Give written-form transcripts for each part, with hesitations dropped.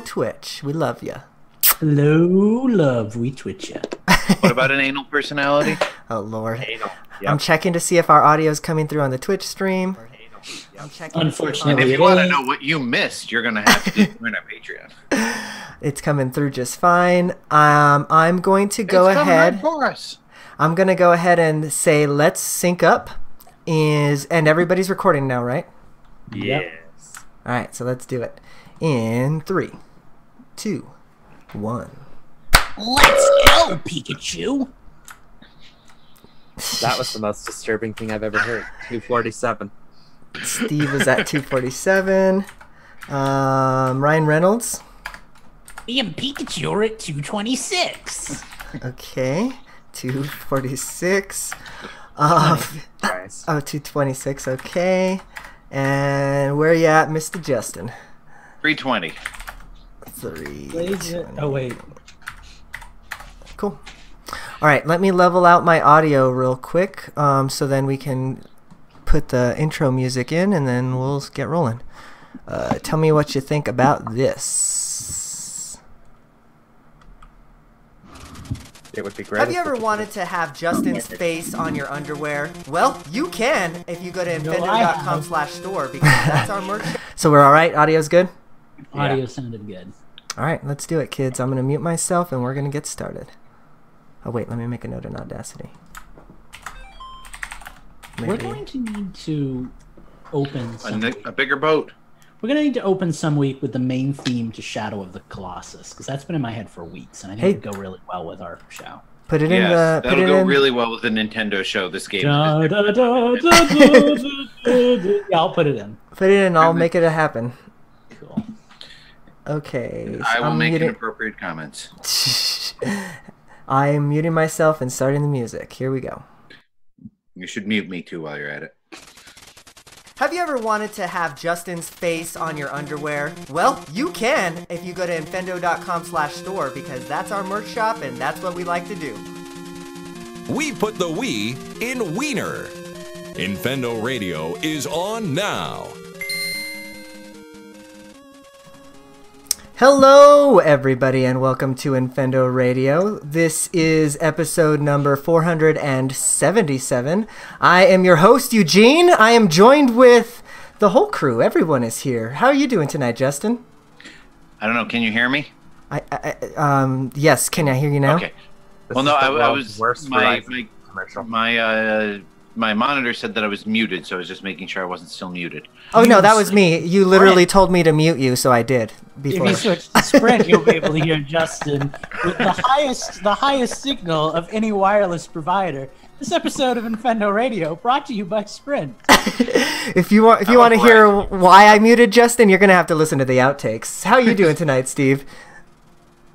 Twitch. We love you. Hello, love. We twitch ya. What about an anal personality? Oh, Lord. Anal. I'm checking to see if our audio is coming through on the Twitch stream. I'm checking. Unfortunately, And if you want to know what you missed, you're going to have to join our Patreon. It's coming through just fine. I'm going to go ahead. For us. I'm going to go ahead and say let's sync up. And everybody's recording now, right? Yep. All right, so let's do it. In 3, 2, 1. Let's go, Pikachu. That was the most disturbing thing I've ever heard. 247. Steve was at 247. Ryan Reynolds. Me and Pikachu are at 226. Okay. 246. Nice. 226. Okay. And where you at, Mr. Justin? 320. 3. Oh, wait. Cool. All right, let me level out my audio real quick so then we can put the intro music in and then we'll get rolling. Tell me what you think about this. It would be great. Have you ever wanted to have Justin's face on your underwear? Well, you can if you go to infendo.com/store because that's our merch. So we're all right? Audio's good? Audio sounded good. All right, let's do it, kids. I'm going to mute myself and we're going to get started. Oh, wait, let me make a note in Audacity. We're going to need to open A bigger boat. We're going to need to open some week with the main theme to Shadow of the Colossus, because that's been in my head for weeks, and I think it would go really well with our show. Put it in Yes, the... that'll go really well with the Nintendo show, this game. Yeah, I'll put it in. Put it in, I'll make it happen. Cool. Okay. So I will make muting... inappropriate comments. I am muting myself and starting the music. Here we go. You should mute me too while you're at it. Have you ever wanted to have Justin's face on your underwear? Well, you can if you go to infendo.com/store because that's our merch shop and that's what we like to do. We put the we in wiener. Infendo Radio is on now. Hello, everybody, and welcome to Infendo Radio. This is episode number 477. I am your host, Eugene. I am joined with the whole crew. Everyone is here. How are you doing tonight, Justin? I don't know. Can you hear me? Yes. Can I hear you now? Okay. Well, no, I was worst commercial. My monitor said that I was muted, so I was just making sure I wasn't still muted. Oh, no, that was me. You literally told me to mute you, so I did. Before. If you switch to Sprint, you'll be able to hear Justin with the highest signal of any wireless provider. This episode of Infendo Radio brought to you by Sprint. If you want to hear why I muted Justin, you're gonna have to listen to the outtakes. How are you doing tonight, Steve?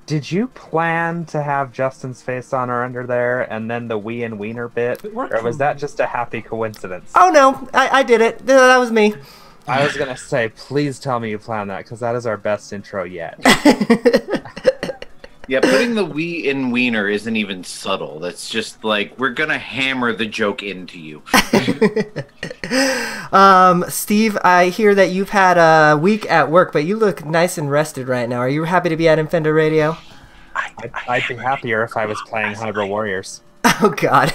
Did you plan to have Justin's face on or under there and then the wee and wiener bit? Or was that just a happy coincidence? Oh, no. I did it. That was me. I was going to say, please tell me you planned that, because that is our best intro yet. Yeah, putting the wee in wiener isn't even subtle. That's just like, we're going to hammer the joke into you. Steve, I hear that you've had a week at work, but you look nice and rested right now. Are you happy to be at Infendo Radio? I'd be happier if I was playing Hybrid Warriors. Oh, God.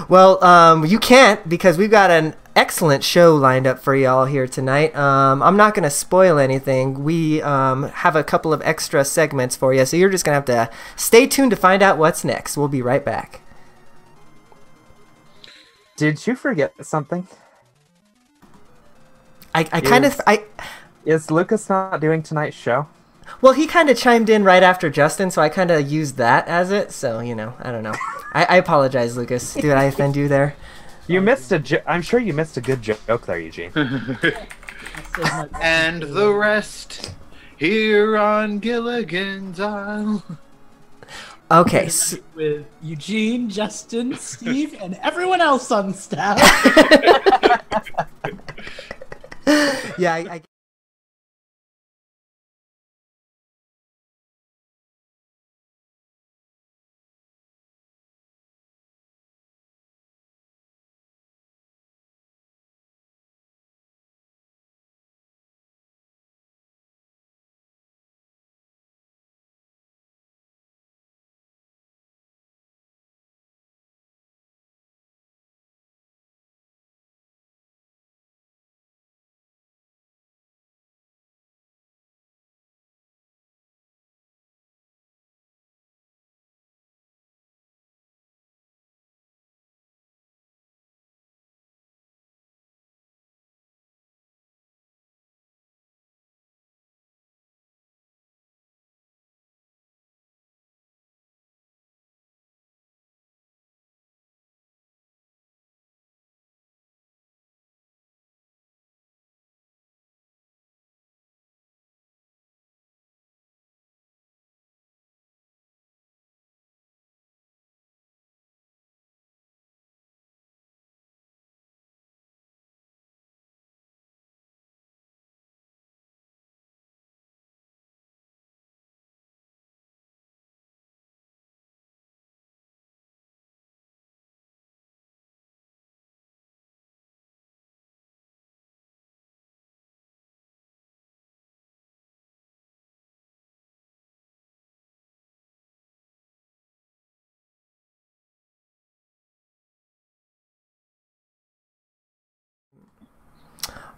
Well, you can't because we've got an excellent show lined up for y'all here tonight. I'm not going to spoil anything. We have a couple of extra segments for you, so you're just going to have to stay tuned to find out what's next. We'll be right back. Did you forget something? Is Lucas not doing tonight's show? Well, he kind of chimed in right after Justin, so I kind of used that as it. So, I don't know. I apologize, Lucas. Did I offend you there? You missed I'm sure you missed a good joke there, Eugene. And the rest here on Gilligan's Island. Okay. With Eugene, Justin, Steve, and everyone else on staff. Yeah, I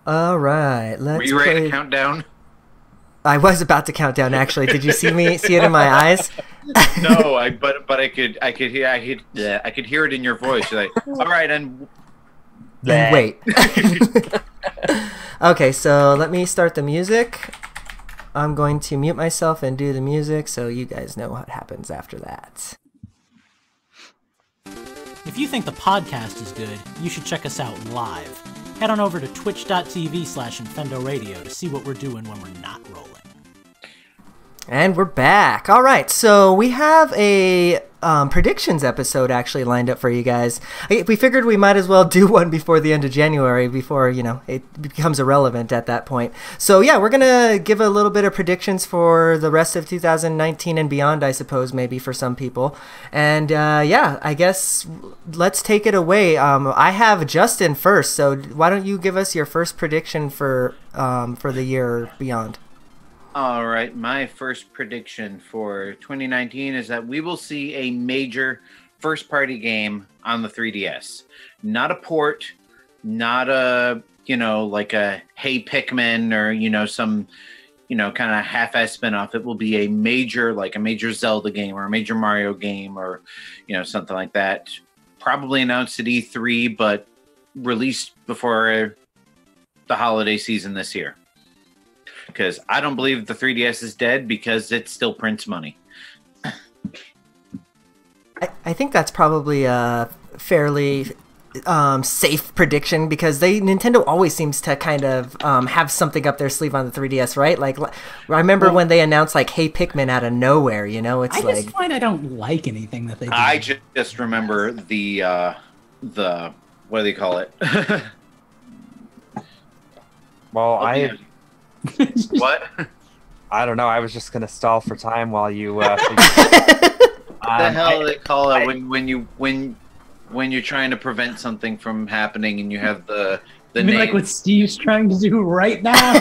All right, let's Were you ready play. to count down? I was about to count down. Actually, did you see it in my eyes? No, but I could hear it in your voice. You're like, all right, and Wait. Okay, so let me start the music. I'm going to mute myself and do the music so you guys know what happens after that. If you think the podcast is good, you should check us out live. Head on over to twitch.tv/Infendo Radio to see what we're doing when we're not rolling. And we're back. All right, so we have a predictions episode actually lined up for you guys. We figured we might as well do one before the end of January, before, it becomes irrelevant at that point. So yeah, we're gonna give a little bit of predictions for the rest of 2019 and beyond, I suppose, maybe for some people. And yeah, I guess let's take it away. I have Justin first, so why don't you give us your first prediction for the year or beyond? all right, my first prediction for 2019 is that we will see a major first-party game on the 3DS. Not a port, not a, like a Hey Pikmin or, some, kind of half-ass spin-off. It will be a major Zelda game or a major Mario game or, something like that. Probably announced at E3, but released before the holiday season this year. Because I don't believe the 3DS is dead because it still prints money. I think that's probably a fairly safe prediction because Nintendo always seems to kind of have something up their sleeve on the 3DS, right? Like I remember when they announced like Hey Pikmin out of nowhere, it's I like just find I don't like anything that they do. I just remember the what do they call it? Well, What? I don't know. I was just gonna stall for time while you. What the hell do they call it when you're trying to prevent something from happening and you have the you mean name? like what Steve's trying to do right now?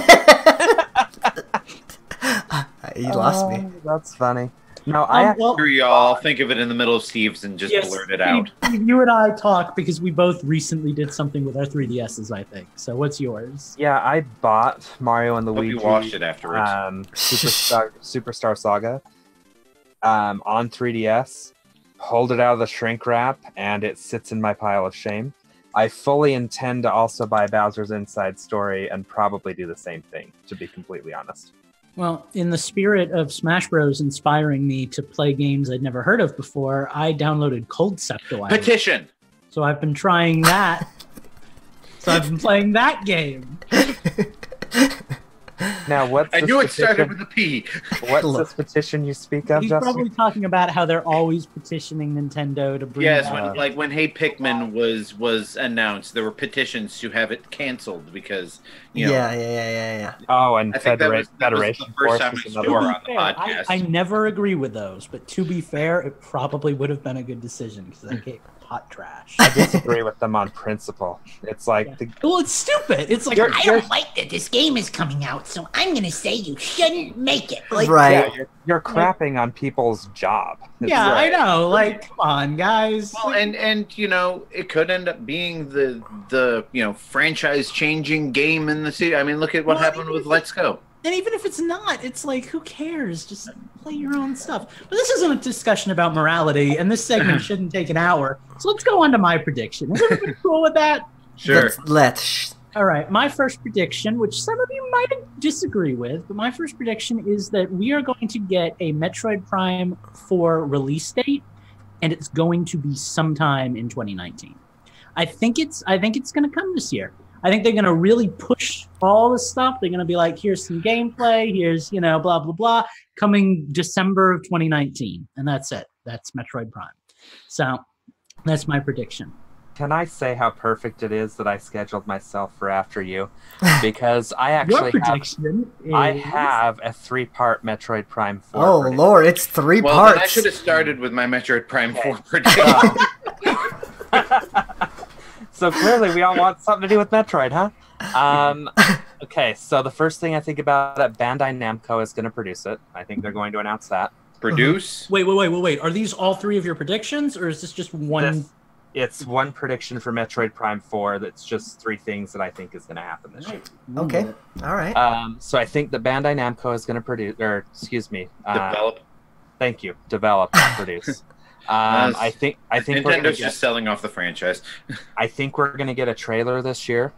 you lost me. That's funny. No, Sure, y'all think of it in the middle of Steve's and just blurt it out. Steve, you and I talk because we both recently did something with our 3DSs, I think. So what's yours? Yeah, I bought Mario and Luigi. Hope you washed it afterwards. Superstar Saga on 3DS. Pulled it out of the shrink wrap, and it sits in my pile of shame. I fully intend to also buy Bowser's Inside Story and probably do the same thing, to be completely honest. Well, in the spirit of Smash Bros. Inspiring me to play games I'd never heard of before, I downloaded Cold Septo. Petition! So I've been trying that. So I've been playing that game. Now, I knew it started with a P. What's this petition you speak of, He's Justin? probably talking about how they're always petitioning Nintendo to bring Yes, back. when Hey Pikmin was announced, there were petitions to have it canceled because Yeah. Oh, and I think that was Federation the first time Force I is saw another her one. on the podcast. I never agree with those, but to be fair, it probably would have been a good decision because that game hot trash. I disagree with them on principle. It's like Well, it's stupid. It's like I don't like that this game is coming out, so I'm gonna say you shouldn't make it. Like, Right. yeah, you're crapping on people's job. It's yeah, right. I know. Like, come on, guys. Well, and it could end up being the franchise changing game in the city. I mean, look at what happened with Let's Go. And even if it's not, it's like, who cares? Just play your own stuff. But this isn't a discussion about morality, and this segment shouldn't take an hour. So let's go on to my prediction. Is everybody cool with that? Sure. Let's. All right, my first prediction, which some of you might disagree with, but my first prediction is that we are going to get a Metroid Prime 4 release date, and it's going to be sometime in 2019. I think it's going to come this year. I think they're going to really push all the stuff. They're going to be like, here's some gameplay, here's, blah, blah, blah, coming December of 2019. And that's it. That's Metroid Prime. So that's my prediction. Can I say how perfect it is that I scheduled myself for after you? Because I actually have a 3-part Metroid Prime 4. Oh, Lord, it's 3 Well, parts. then I should have started with my Metroid Prime 4 prediction. So clearly we all want something to do with Metroid, huh? Okay, so the first thing I think about that Bandai Namco is going to produce it. I think they're going to announce that. Produce? Wait. Are these all 3 of your predictions, or is this just one? It's one prediction for Metroid Prime 4 that's just 3 things that I think is going to happen this year. Okay. All right. So I think that Bandai Namco is going to produce, or excuse me, Develop. Thank you. Develop and produce. I think Nintendo's just selling off the franchise. I think we're going to get a trailer this year.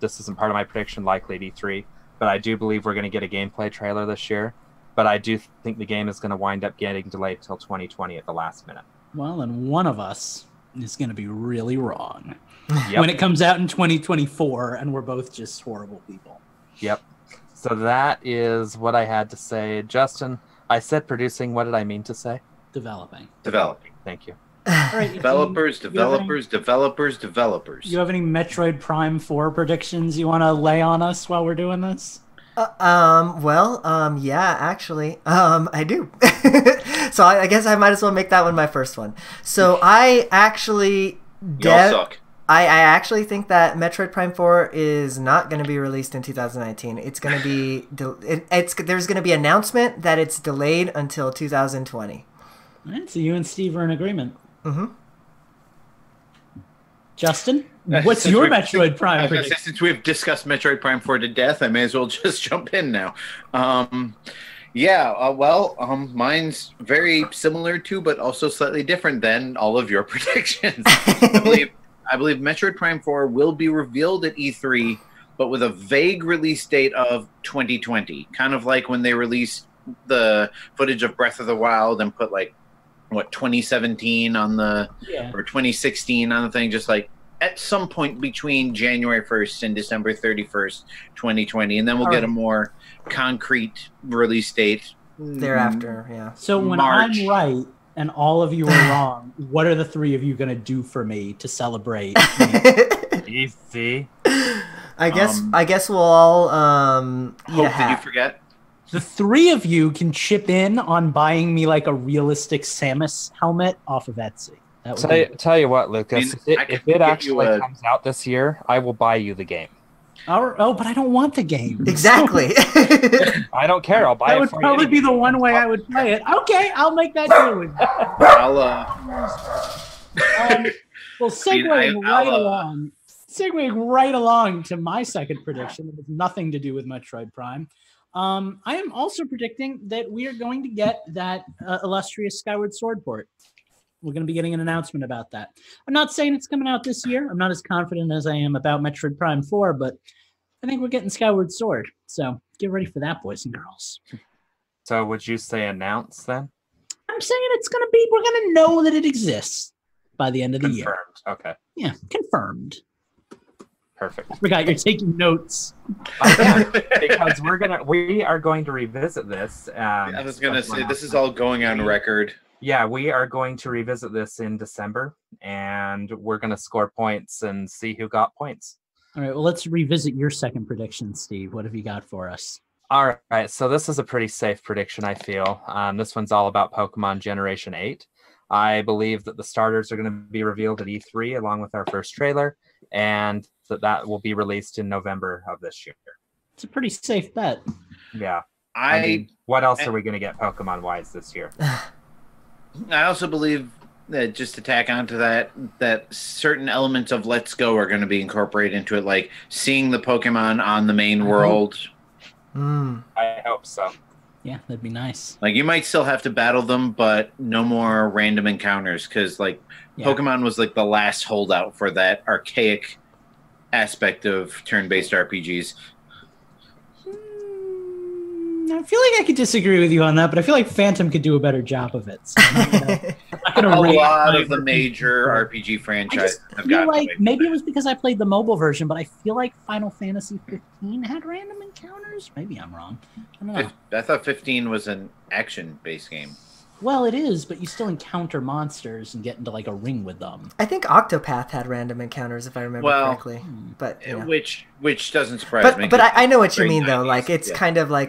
This isn't part of my prediction, likely at E3, but I do believe we're going to get a gameplay trailer this year. But I do think the game is going to wind up getting delayed till 2020 at the last minute. Well, and one of us is going to be really wrong Yep. when it comes out in 2024, and we're both just horrible people. Yep. So that is what I had to say. Justin, I said producing. What did I mean to say? Developing. Developing. Thank you. All right, Developers. You Developers. have any Metroid Prime 4 predictions you want to lay on us while we're doing this? Yeah, actually, I do. So I guess I might as well make that one my first one. So I actually, Y'all suck. I actually think that Metroid Prime 4 is not going to be released in 2019. It's going to be, there's going to be an announcement that it's delayed until 2020. All right, so you and Steve are in agreement. Mm-hmm. Well, what's your Metroid Prime prediction? Since we've discussed Metroid Prime 4 to death, I may as well just jump in now. Mine's very similar to, but also slightly different than all of your predictions. I believe Metroid Prime 4 will be revealed at E3, but with a vague release date of 2020. Kind of like when they released the footage of Breath of the Wild and put 2017 on the, or 2016 on the thing, just like at some point between January 1st and December 31st, 2020. And then we'll get a more concrete release date thereafter. Yeah. So when March. I'm right and all of you are wrong, what are the 3 of you going to do for me to celebrate? Easy. I guess we'll all Hope, did you forget? The 3 of you can chip in on buying me like a realistic Samus helmet off of Etsy. That would Tell you what, Lucas, if it actually comes out this year, I will buy you the game. Oh, but I don't want the game. Exactly. I don't care. I'll buy That it would for probably you. be the one way I would play it. Okay, I'll make that deal with you. Well, segueing right along to my second prediction that has nothing to do with Metroid Prime. I am also predicting that we are going to get that illustrious Skyward Sword port. We're going to be getting an announcement about that. I'm not saying it's coming out this year. I'm not as confident as I am about Metroid Prime 4, but I think we're getting Skyward Sword. So get ready for that, boys and girls. So would you say announce then? I'm saying we're going to know that it exists by the end of the year. Confirmed. Okay. Yeah, confirmed. Perfect. I forgot you're taking notes. Because we are going to revisit this. I was going to say, this is all going on record. Yeah, we are going to revisit this in December, and we're going to score points and see who got points. All right, well, let's revisit your second prediction, Steve. What have you got for us? All right, so this is a pretty safe prediction, I feel. This one's all about Pokemon Generation 8. I believe that the starters are going to be revealed at E3 along with our first trailer, and that will be released in November of this year. It's a pretty safe bet. Yeah. I mean, what else are we going to get Pokemon-wise this year? I also believe that, just to tack onto that certain elements of Let's Go are going to be incorporated into it, like seeing the Pokemon on the main world. I hope so. Yeah, that'd be nice. Like, you might still have to battle them, but no more random encounters, because Pokemon was the last holdout for that archaic aspect of turn-based RPGs. I feel like I could disagree with you on that, but I feel like Phantom could do a better job of it. So A lot of the major RPG franchises have got maybe it was because I played the mobile version, but I feel like Final Fantasy 15 had random encounters. Maybe I'm wrong. I don't know. I thought 15 was an action-based game. Well, it is, but you still encounter monsters and get into a ring with them. I think Octopath had random encounters, if I remember correctly. But which doesn't surprise me. But I know what you mean, though. It's kind of I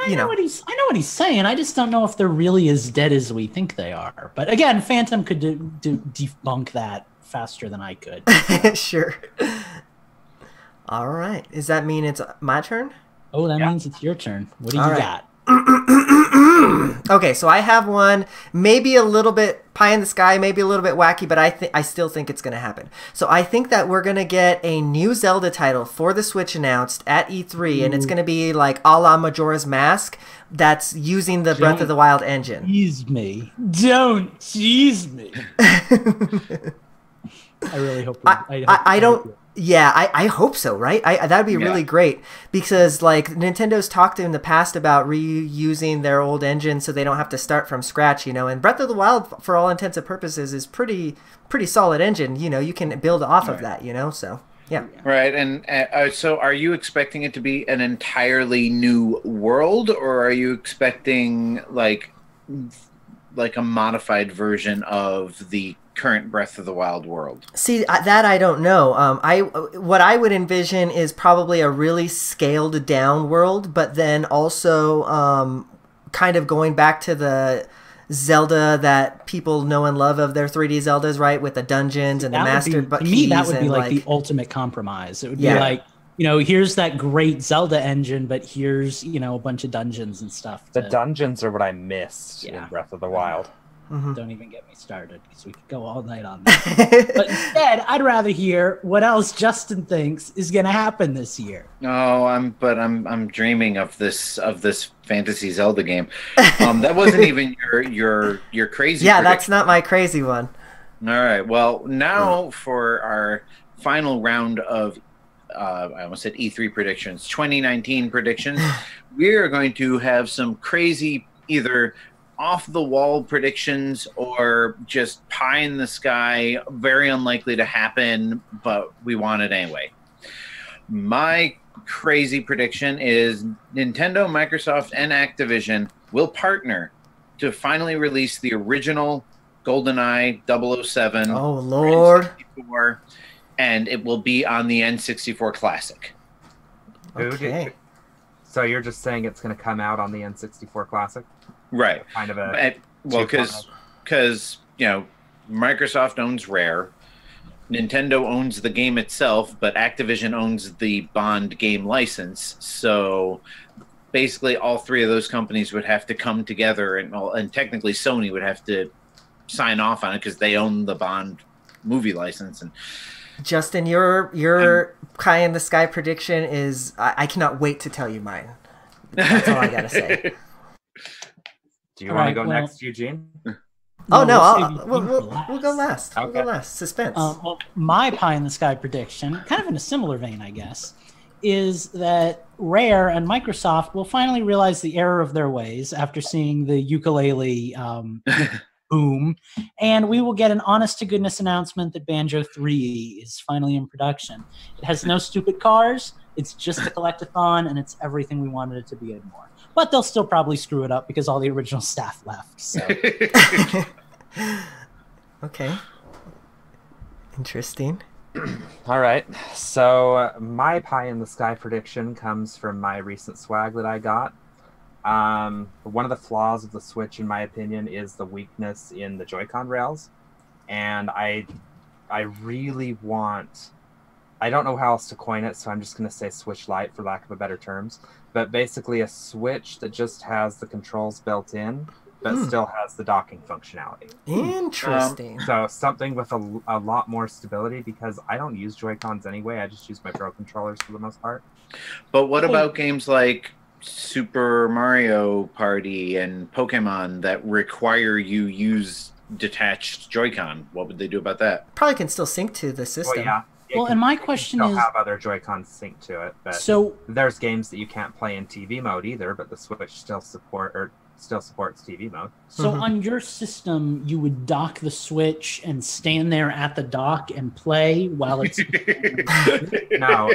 know what he's saying. I just don't know if they're really as dead as we think they are. But again, Phantom could debunk that faster than I could. Sure. All right. Does that mean it's my turn? Oh, that means it's your turn. What do you got? Okay, so I have one, maybe a little bit pie in the sky, maybe a little bit wacky, but I still think it's going to happen. So I think that we're going to get a new Zelda title for the Switch announced at E3, and it's going to be like a la Majora's Mask that's using the Breath of the Wild engine. Tease me. Don't tease me. I really hope. I don't. Yeah, I hope so, right? That'd be really great because like Nintendo's talked in the past about reusing their old engine so they don't have to start from scratch, you know. And Breath of the Wild, for all intents and purposes, is pretty solid engine. You know, you can build off of that, you know. So yeah, right. And so, are you expecting it to be an entirely new world, or are you expecting like a modified version of the current Breath of the Wild world? See, that I don't know. What I would envision is probably a really scaled down world, but then also kind of going back to the Zelda that people know and love of their 3D Zeldas, right? With the dungeons and the master keys. To me, that would be like the ultimate compromise. It would be like, you know, here's that great Zelda engine, but here's, you know, a bunch of dungeons and stuff. The dungeons are what I missed in Breath of the Wild. Don't even get me started because we could go all night on that. But instead, I'd rather hear what else Justin thinks is going to happen this year. No, I'm dreaming of this fantasy Zelda game. That wasn't even your crazy. Yeah, that's not my crazy one. All right. Well, now for our final round of I almost said E3 predictions, 2019 predictions. We're going to have some crazy either off the wall predictions or just pie in the sky, very unlikely to happen, but we want it anyway. My crazy prediction is Nintendo, Microsoft, and Activision will partner to finally release the original GoldenEye 007. Oh, Lord. N64, and it will be on the N64 Classic. Okay. So you're just saying it's going to come out on the N64 Classic? Right. Kind of a because you know, Microsoft owns Rare, Nintendo owns the game itself, but Activision owns the Bond game license. So basically, all three of those companies would have to come together, and technically Sony would have to sign off on it because they own the Bond movie license. And Justin, your pie in the sky prediction is I cannot wait to tell you mine. That's all I gotta say. Do you want to go next, Eugene? Oh no, we'll go last. Okay. We'll go last. Suspense. Well, my pie in the sky prediction, kind of in a similar vein, I guess, is that Rare and Microsoft will finally realize the error of their ways after seeing the ukulele boom, and we will get an honest-to-goodness announcement that Banjo 3 is finally in production. It has no stupid cars, it's just a collectathon, and it's everything we wanted it to be and more. But they'll still probably screw it up because all the original staff left. So. Okay. Interesting. All right. So my pie in the sky prediction comes from my recent swag that I got. One of the flaws of the Switch, in my opinion, is the weakness in the Joy-Con rails. And I really want... I don't know how else to coin it, so I'm just going to say Switch Lite for lack of a better terms. But basically a Switch that just has the controls built in, but still has the docking functionality. Interesting. So something with a lot more stability, because I don't use Joy-Cons anyway. I just use my Pro controllers for the most part. But what about games like Super Mario Party and Pokemon that require you use detached Joy-Con? What would they do about that? Probably can still sync to the system. Well, yeah. Well, and my question is... have other Joy-Cons sync to it, but so there's games that you can't play in TV mode either, but the Switch still supports TV mode. So on your system, you would dock the Switch and stand there at the dock and play while it's... No,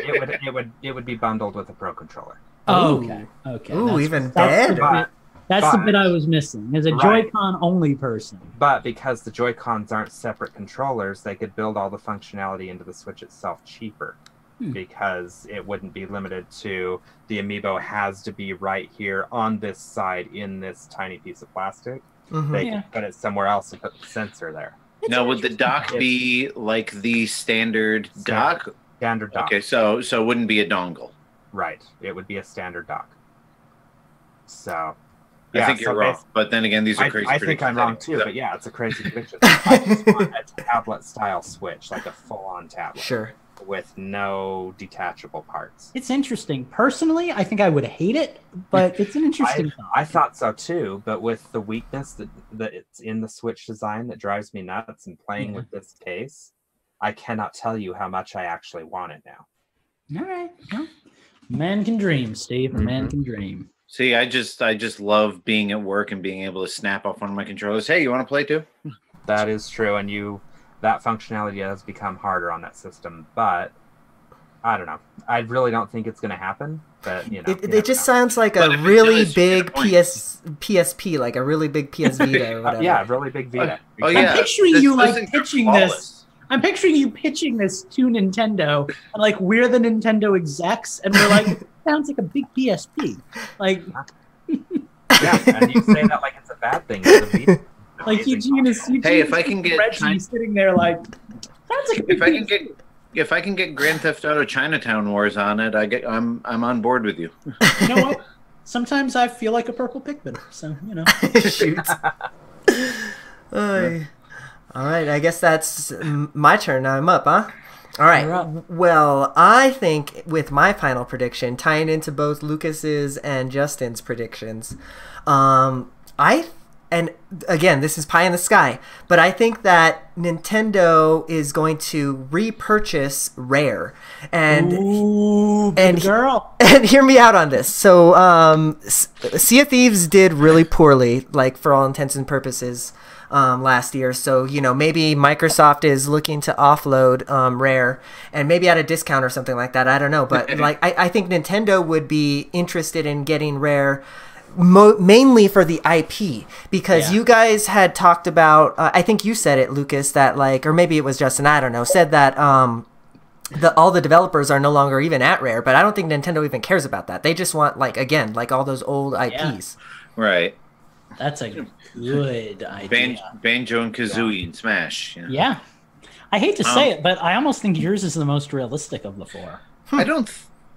it would be bundled with a Pro controller. Oh, okay. Okay. Ooh, even better. That's the bit I was missing. As a Joy-Con only person. But because the Joy-Cons aren't separate controllers, they could build all the functionality into the Switch itself cheaper. Because it wouldn't be limited to the amiibo has to be right here on this side in this tiny piece of plastic. They could put it somewhere else and put the sensor there. Now, would the dock be like the standard dock? Standard dock. Okay, so it wouldn't be a dongle. Right. It would be a standard dock. So, I think you're wrong. But then again, these are crazy I think I'm wrong too, but yeah, it's a crazy prediction. I just want a tablet-style Switch, like a full-on tablet. Sure. With no detachable parts. It's interesting. Personally, I think I would hate it, but it's an interesting thought. I thought so too, but with the weakness that it's in the Switch design that drives me nuts, and playing with this case, I cannot tell you how much I actually want it now. All right. Well, man can dream, Steve. Man can dream. See, I just love being at work and being able to snap off one of my controllers. Hey, you want to play too? That is true, and that functionality has become harder on that system, but I don't know. I really don't think it's going to happen, but it just sounds like a really big PSP, like a really big PS Vita or whatever. Yeah, really big Vita. Oh yeah. I'm picturing you pitching this. I'm picturing you pitching this to Nintendo, and like we're the Nintendo execs, and we're like, it sounds like a big PSP. Like, yeah, and you say that like it's a bad thing. It's a Vita. Like Eugene is. Hey, if I can get Reggie sitting there, like, sounds like a big if I can get Grand Theft Auto Chinatown Wars on it, I'm on board with you. You know what? Sometimes I feel like a purple Pikmin, so Shoot. All right, I guess that's my turn. Now I'm up, huh? All right. Well, I think with my final prediction, tying into both Lucas's and Justin's predictions, and again, this is pie in the sky, but I think that Nintendo is going to repurchase Rare, and girl, and hear me out on this. So, Sea of Thieves did really poorly, like for all intents and purposes, last year. So maybe Microsoft is looking to offload Rare, and maybe at a discount or something like that. I don't know, but like I think Nintendo would be interested in getting Rare. Mainly for the IP, because you guys had talked about, I think you said it, Lucas, that like, or maybe it was Justin, I don't know, said that all the developers are no longer even at Rare, but I don't think Nintendo even cares about that. They just want like all those old IPs. Right. That's a good idea. Banjo and Kazooie and Smash. Yeah. I hate to say it, but I almost think yours is the most realistic of the four.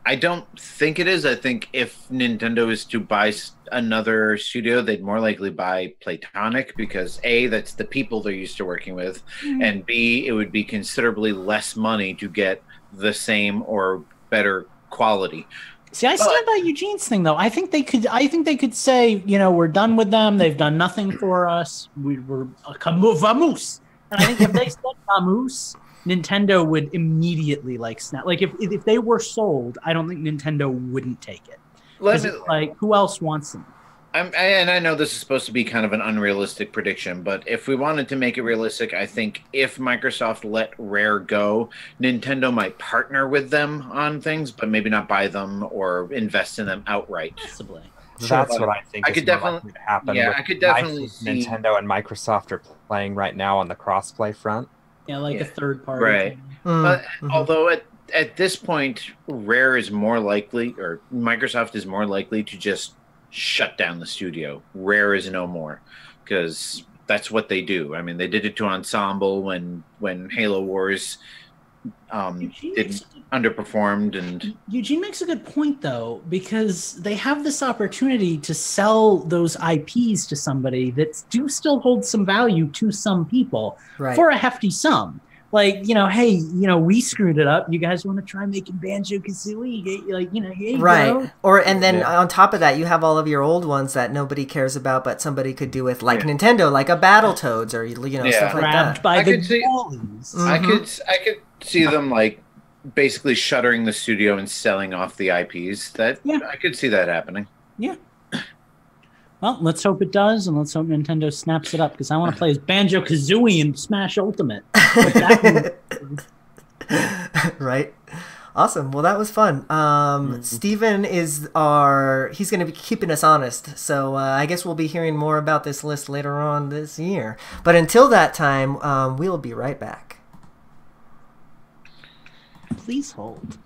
I don't think it is. I think if Nintendo is to buy another studio, they'd more likely buy Playtonic, because A, that's the people they're used to working with, and B, it would be considerably less money to get the same or better quality. See, I stand by Eugene's thing, though. I think they could say, we're done with them. They've done nothing for us. We're vamoose. And I think if they said vamoose, Nintendo would immediately snap. Like if they were sold, I don't think Nintendo wouldn't take it. Like who else wants them? And I know this is supposed to be kind of an unrealistic prediction, but if we wanted to make it realistic, I think if Microsoft let Rare go, Nintendo might partner with them on things, but maybe not buy them or invest in them outright. Possibly. That's what I think is more likely to happen. Yeah, I could definitely see Nintendo and Microsoft are playing right now on the crossplay front. Yeah, a third party. Right. Although at this point, Rare is more likely, or Microsoft is more likely to just shut down the studio. Rare is no more, because that's what they do. I mean, they did it to Ensemble when Halo Wars underperformed. And Eugene makes a good point, though, because they have this opportunity to sell those IPs to somebody that do still hold some value to some people for a hefty sum. Like, hey, we screwed it up. You guys want to try making Banjo-Kazooie? Here you go. And then on top of that, you have all of your old ones that nobody cares about, but somebody could do with, like Nintendo, like a Battletoads or stuff like that. By I could see them basically shuttering the studio and selling off the IPs. I could see that happening. Yeah. Well, let's hope it does, and let's hope Nintendo snaps it up, because I want to play as Banjo-Kazooie in Smash Ultimate. Right. Awesome. Well, that was fun. Steven he's going to be keeping us honest, so I guess we'll be hearing more about this list later on this year. But until that time, we'll be right back. Please hold.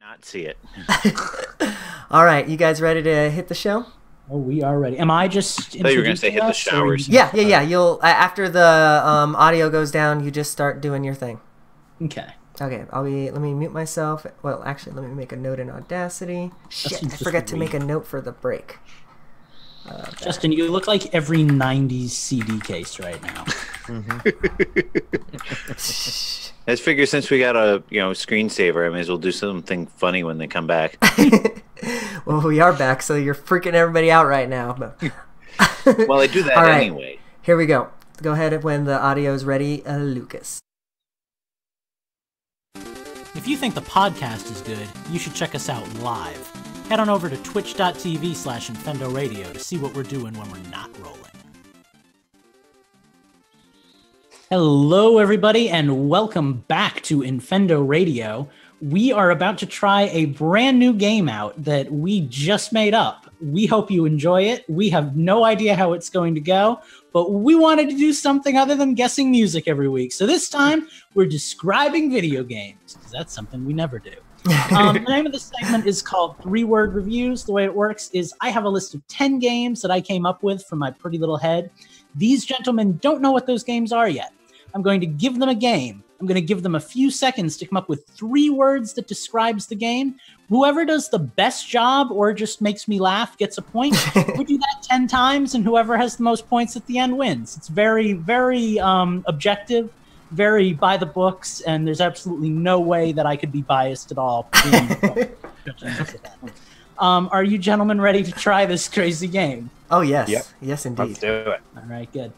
Not see it. All right, you guys ready to hit the show? Oh, we are ready. Am I just? I thought you were going to say hit the showers. Yeah. You'll after the audio goes down, you just start doing your thing. Okay. Okay, let me mute myself. Well, actually, let me make a note in Audacity. Shit, I forgot to make a note for the break. Justin, you look like every 90s CD case right now. I just figure since we got a screensaver, I may as well do something funny when they come back. Well, we are back, so you're freaking everybody out right now. But well, I do that All right, anyway. Here we go. Go ahead when the audio is ready, Lucas. If you think the podcast is good, you should check us out live. Head on over to twitch.tv/Infendo Radio to see what we're doing when we're not rolling. Hello, everybody, and welcome back to Infendo Radio. We are about to try a brand new game out that we just made up. We hope you enjoy it. We have no idea how it's going to go, but we wanted to do something other than guessing music every week. So this time, we're describing video games, because that's something we never do. The name of the segment is called 3-Word Reviews. The way it works is I have a list of 10 games that I came up with from my pretty little head. These gentlemen don't know what those games are yet. I'm going to give them a game. I'm going to give them a few seconds to come up with 3 words that describes the game. Whoever does the best job or just makes me laugh gets a point. We do that 10 times, and whoever has the most points at the end wins. It's very, very objective, very by the books, and there's absolutely no way that I could be biased at all. Are you gentlemen ready to try this crazy game? Oh, yes. Yep. Yes, indeed. Let's do it. All right, good.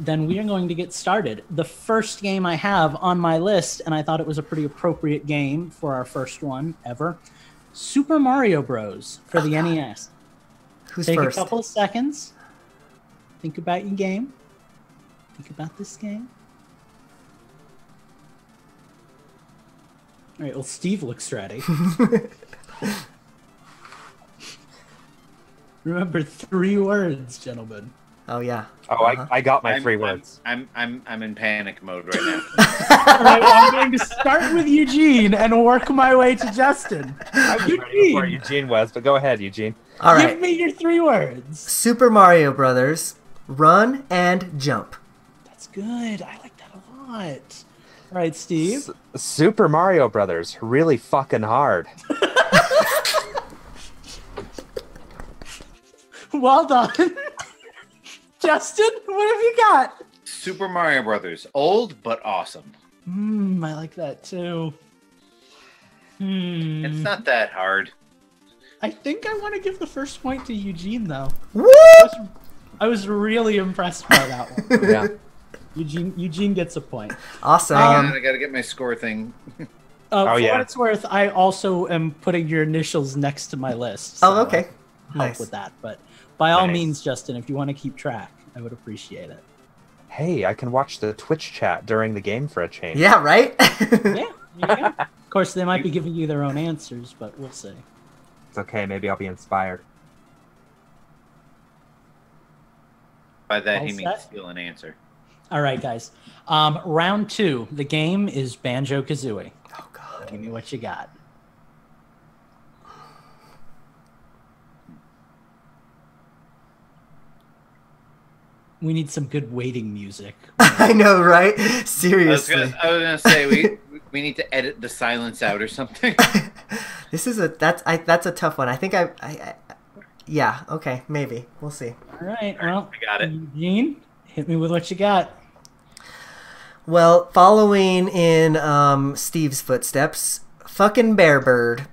Then we are going to get started. The first game I have on my list, and I thought it was a pretty appropriate game for our first one ever, Super Mario Bros. For the NES. Who's Take first? a couple of seconds. Think about your game. Think about this game. All right, well, Steve looks ready. Remember 3 words, gentlemen. Oh, yeah. Oh, I got my 3 words. I'm in panic mode right now. All right, well, I'm going to start with Eugene and work my way to Justin. I was ready before Eugene was, but go ahead, Eugene. All right. Give me your 3 words. Super Mario Brothers, run and jump. That's good. I like that a lot. All right, Steve. Super Mario Brothers, really fucking hard. Well done. Justin, what have you got? Super Mario Brothers, old but awesome. I like that too. It's not that hard. I think I want to give the first point to Eugene, though. Woo! I was really impressed by that one. Yeah. Eugene gets a point. Awesome. Hang on, I gotta get my score thing. For what yeah. it's worth, I also am putting your initials next to my list. So Oh, okay. Help Nice. with that, but by all Nice. means, Justin, if you want to keep track, I would appreciate it. Hey, I can watch the Twitch chat during the game for a change. Yeah, right? Yeah, there you go. Of course, they might be giving you their own answers, but we'll see. It's okay, maybe I'll be inspired. By that, All he means set? steal an answer. All right, guys. Round 2. The game is Banjo-Kazooie. Oh, God. Give me what you got. We need some good waiting music. I know, right? I was Seriously. gonna say we need to edit the silence out or something. This is that's a tough one. I think I yeah, okay, maybe. We'll see. All right, well, I got it. Eugene, hit me with what you got. Well, following in Steve's footsteps, fucking Bear Bird.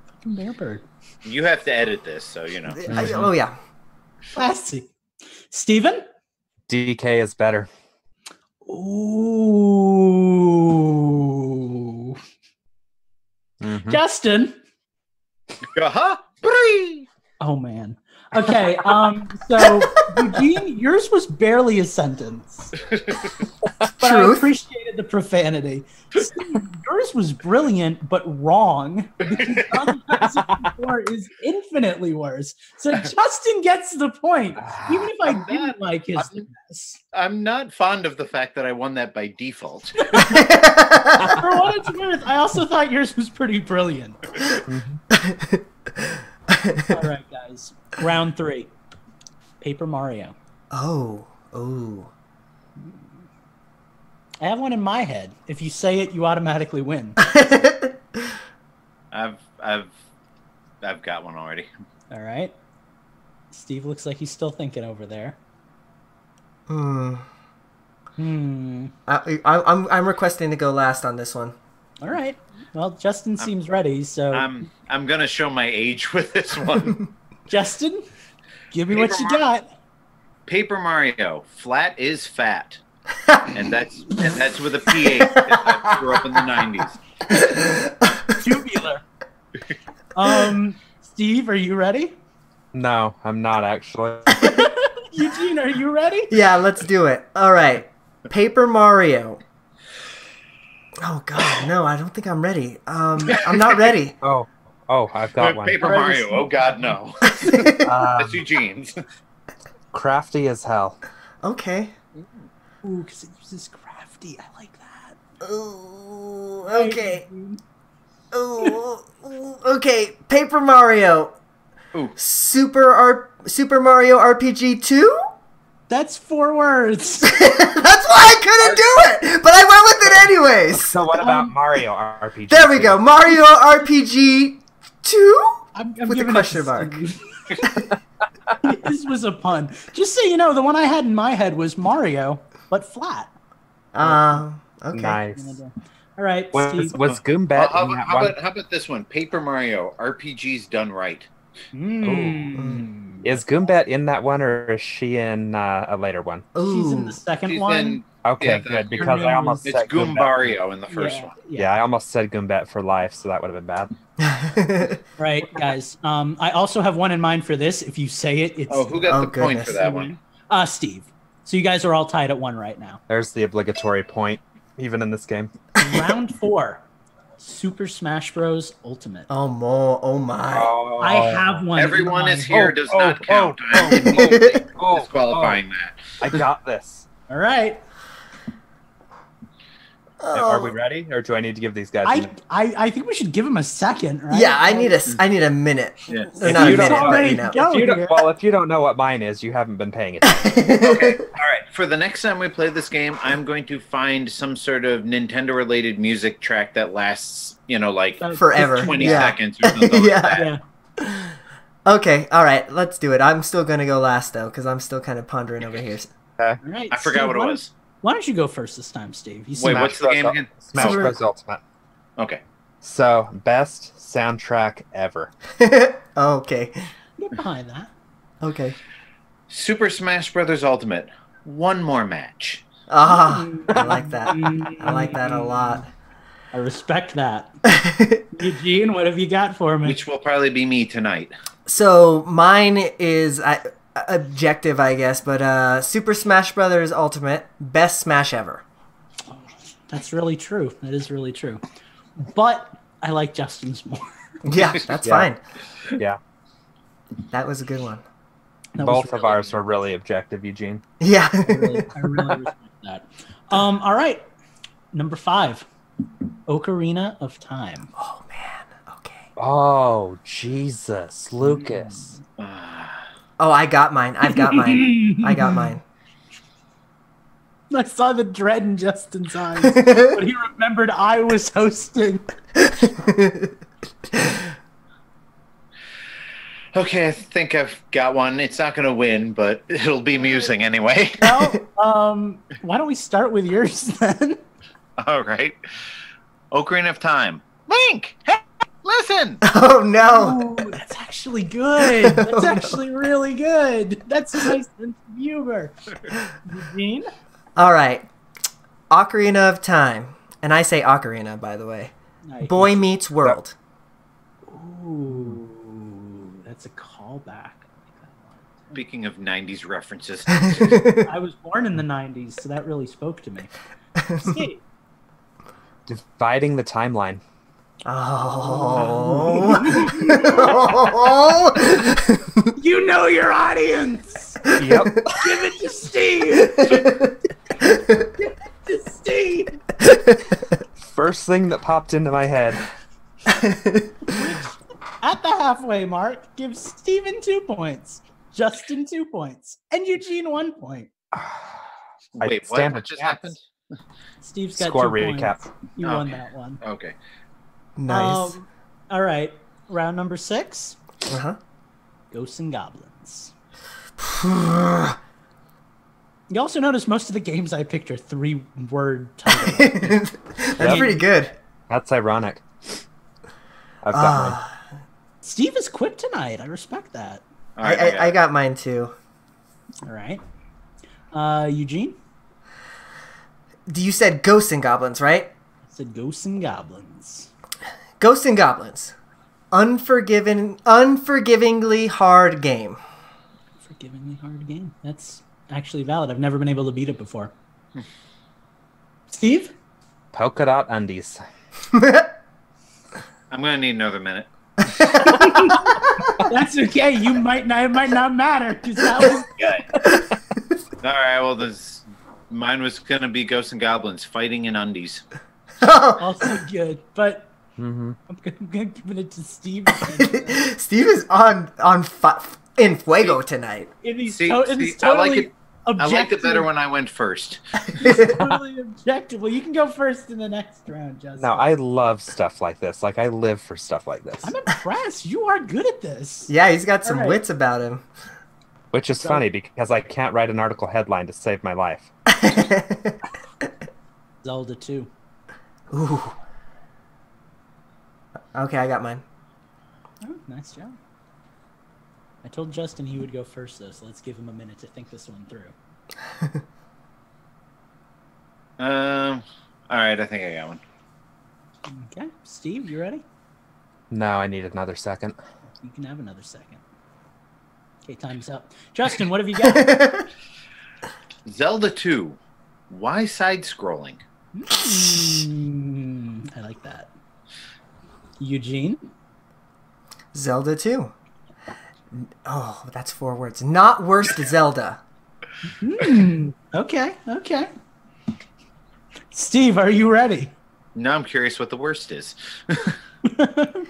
Fucking Bear Bird. You have to edit this, so you know. Oh yeah. Classy. Steven? DK is better. Ooh. Mhm. Justin? Aha! Bree! Oh, man. Okay, so Eugene, yours was barely a sentence. But I Truth. appreciated the profanity. Steve, yours was brilliant, but wrong. Because Final Fantasy 4 is infinitely worse. So Justin gets the point. Even if I didn't like his mess. I'm not fond of the fact that I won that by default. For what it's worth, I also thought yours was pretty brilliant. All right, guys. Round 3. Paper Mario. Oh. I have one in my head. If you say it, you automatically win. I've got one already. All right. Steve looks like he's still thinking over there. I'm requesting to go last on this one. All right. Well, Justin seems ready, so I'm gonna show my age with this one. Justin, give me what you got. Paper Mario, flat is fat, and that's with a PH. I grew up in the '90s. Tubular. Steve, are you ready? No, I'm not actually. Eugene, are you ready? Yeah, let's do it. All right. Paper Mario. Oh, God, no, I don't think I'm ready. I'm not ready. Oh, I've got one. Paper Mario, oh God, no. That's Eugene's. Crafty as hell. Okay. Ooh, because it uses crafty. I like that. Ooh, okay. Ooh, okay. Paper Mario. Ooh. Super Mario RPG 2? That's 4 words. That's why I couldn't do it, but I went with it anyways. So what about Mario RPG? There we go. Mario RPG 2? I'm With a giving question it to mark. Steve. This was a pun. Just so you know, the one I had in my head was Mario, but flat. Okay. Nice. All right, Steve. Was Goombet How in that one? about this one? Paper Mario, RPGs done right. Is Goombet in that one, or is she in a later one? She's in Ooh. the second She's one. in- Okay, Yeah, good, because I almost It's said Goombet. Goombario in the first one. Yeah, I almost said Goombet for life, so that would have been bad. Right, guys. I also have one in mind for this. If you say it, it's Oh, who got the point goodness. for that one? Steve. So you guys are all tied at 1 right now. There's the obligatory point, even in this game. Round 4. Super Smash Bros. Ultimate. Oh my. I have one. Everyone in is here mind. does not count. Oh, Disqualifying that. I got this. All right. Are we ready, or do I need to give these guys? I think we should give him a second, right? Yeah, I need a minute. Yeah. Or not a you don't minute, but already you know. go. If you don't know what mine is, you haven't been paying attention. Okay. All right. For the next time we play this game, I'm going to find some sort of Nintendo-related music track that lasts, like Forever. 20 Yeah. seconds or something Yeah. like that. Yeah. Okay, all right, let's do it. I'm still gonna go last though, because I'm still kind of pondering over here. All right. I forgot Steve, what it was. Why don't you go first this time, Steve? You Wait, seem- what's the game again? Smash Super- Bros. Ultimate. Okay. So, best soundtrack ever. Okay. get behind that. Okay. Super Smash Bros. Ultimate. One more match. I like that. I like that a lot. I respect that. Eugene, what have you got for me? Which will probably be me tonight. So mine is objective, I guess, but Super Smash Brothers Ultimate, best Smash ever. That's really true. That is really true. But I like Justin's more. Yeah, that's Yeah. fine. Yeah. That was a good one. That was Both of really- ours were really objective, Eugene. Yeah. I really respect that. All right. Number 5. Ocarina of Time. Oh man. Okay. Oh, Jesus. Lucas. Oh, I got mine. I've got mine. I got mine. I saw the dread in Justin's eyes, but he remembered I was hosting. Okay, I think I've got one. It's not going to win, but it'll be amusing anyway. Well, why don't we start with yours then? All right. Ocarina of Time. Link! Hey, listen! Oh no. Ooh, that's actually good. That's actually really good. That's a nice sense of humor. Eugene? All right. Ocarina of Time. And I say Ocarina, by the way. Nice. Boy Meets World. Ooh, that's a callback. I like that a Speaking of 90s references. I was born in the 90s, so that really spoke to me. Steve. Dividing the timeline. Oh. You know your audience. Yep. Give it to Steve. Give it to Steve. First thing that popped into my head. At the halfway mark, give Steven 2 points, Justin 2 points, and Eugene 1 point. Wait, what just happened? Steve's got Score 2 recap. points. You won that one. Okay. Nice. All right, round number 6. Uh-huh. Ghosts and Goblins. You also notice most of the games I picked are 3-word titles. That's pretty good. That's ironic. I've got mine. Steve is quick tonight. I respect that. All right, I got mine too. All right. Eugene? You said Ghosts and Goblins, right? I said Ghosts and Goblins. Ghosts and Goblins. Unforgivingly hard game. Forgivingly hard game. That's actually valid. I've never been able to beat it before. Steve? Polka dot undies. I'm going to need another minute. That's okay. It might not matter because that was good. All right, well, mine was going to be Ghosts and Goblins fighting in undies. Also good, but I'm gonna give it to Steve. Steve is in fuego tonight. I liked it better when I went first. It's totally objective. Well, you can go first in the next round, Justin. Now, I love stuff like this. Like, I live for stuff like this. I'm impressed. You are good at this. Yeah, he's got some All right. wits about him. Which is funny because I can't write an article headline to save my life. Zelda 2. Ooh. Okay, I got mine. Oh, nice job. I told Justin he would go first, though, so let's give him a minute to think this one through. All right, I think I got one. Okay. Steve, you ready? No, I need another second. You can have another second. Okay, time's up. Justin, what have you got? Zelda 2. Why side-scrolling? I like that. Eugene? Zelda 2. Oh, that's 4 words. Not worst Zelda. Okay. Steve, are you ready? Now I'm curious what the worst is.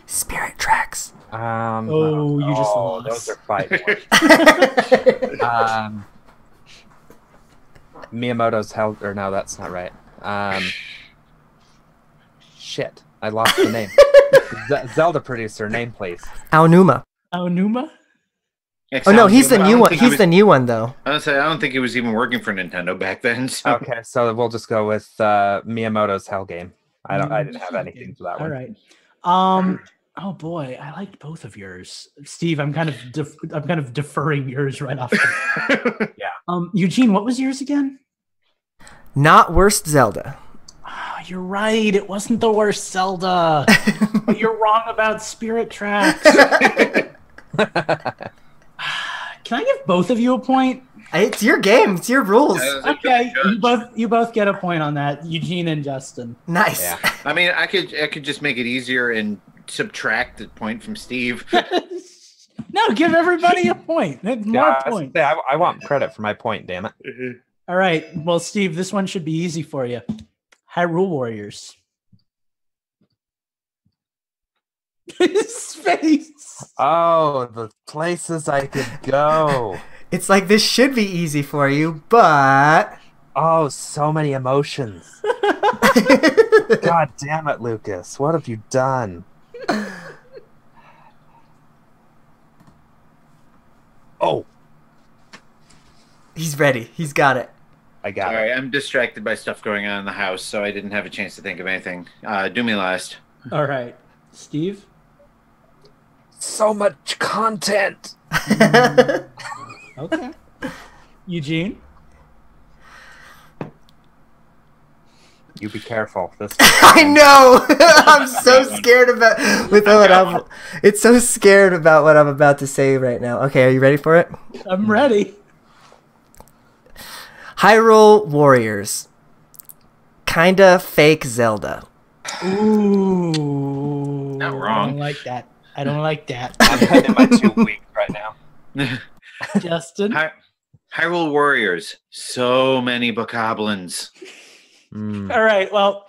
Spirit Tracks. You just lost. Those are fighting words. Miyamoto's held, or no, that's not right. Shit, I lost the name. Zelda producer, name please. Aonuma. Aonuma? Oh no, he's the new one. He's the new one though. I don't think he was even working for Nintendo back then. So. Okay, so we'll just go with Miyamoto's Hell Game. I didn't have anything for that one. All right. Oh boy, I liked both of yours. Steve, I'm kind of deferring yours right off. Yeah. Eugene, what was yours again? Not worst Zelda. Oh, you're right. It wasn't the worst Zelda. But you're wrong about Spirit Tracks. Can I give both of you a point? It's your game. It's your rules. Okay, you both get a point on that, Eugene and Justin. Nice. Yeah. I mean, I could just make it easier and subtract the point from Steve. No, give everybody a point. More points. I want credit for my point, damn it. All right. Well, Steve, this one should be easy for you. Hyrule Warriors. His face. Oh, the places I could go. It's like this should be easy for you, but Oh, so many emotions. God damn it, Lucas. What have you done? Oh, he's ready. He's got it. I got All it. right, I'm distracted by stuff going on in the house, so I didn't have a chance to think of anything. Do me last. All right. Steve? So much content. Okay. Eugene? You be careful. This I know. I'm so scared about It's so scared about what I'm about to say right now. Okay, are you ready for it? I'm ready. Hyrule Warriors. Kinda fake Zelda. Ooh. Not I wrong. don't like that. I don't like that. I'm cutting in my 2 weeks right now. Justin? Hyrule Warriors. So many bokoblins. All right, well,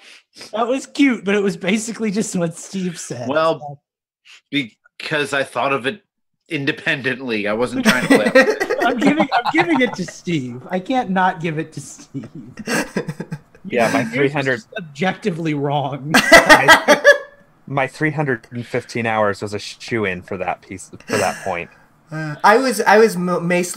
that was cute, but it was basically just what Steve said. Well, because I thought of it independently. I wasn't trying to play it. I'm giving it to Steve. I can't not give it to Steve. Yeah, my You're 300 just objectively wrong. my 315 hours was a shoe-in for that point. I was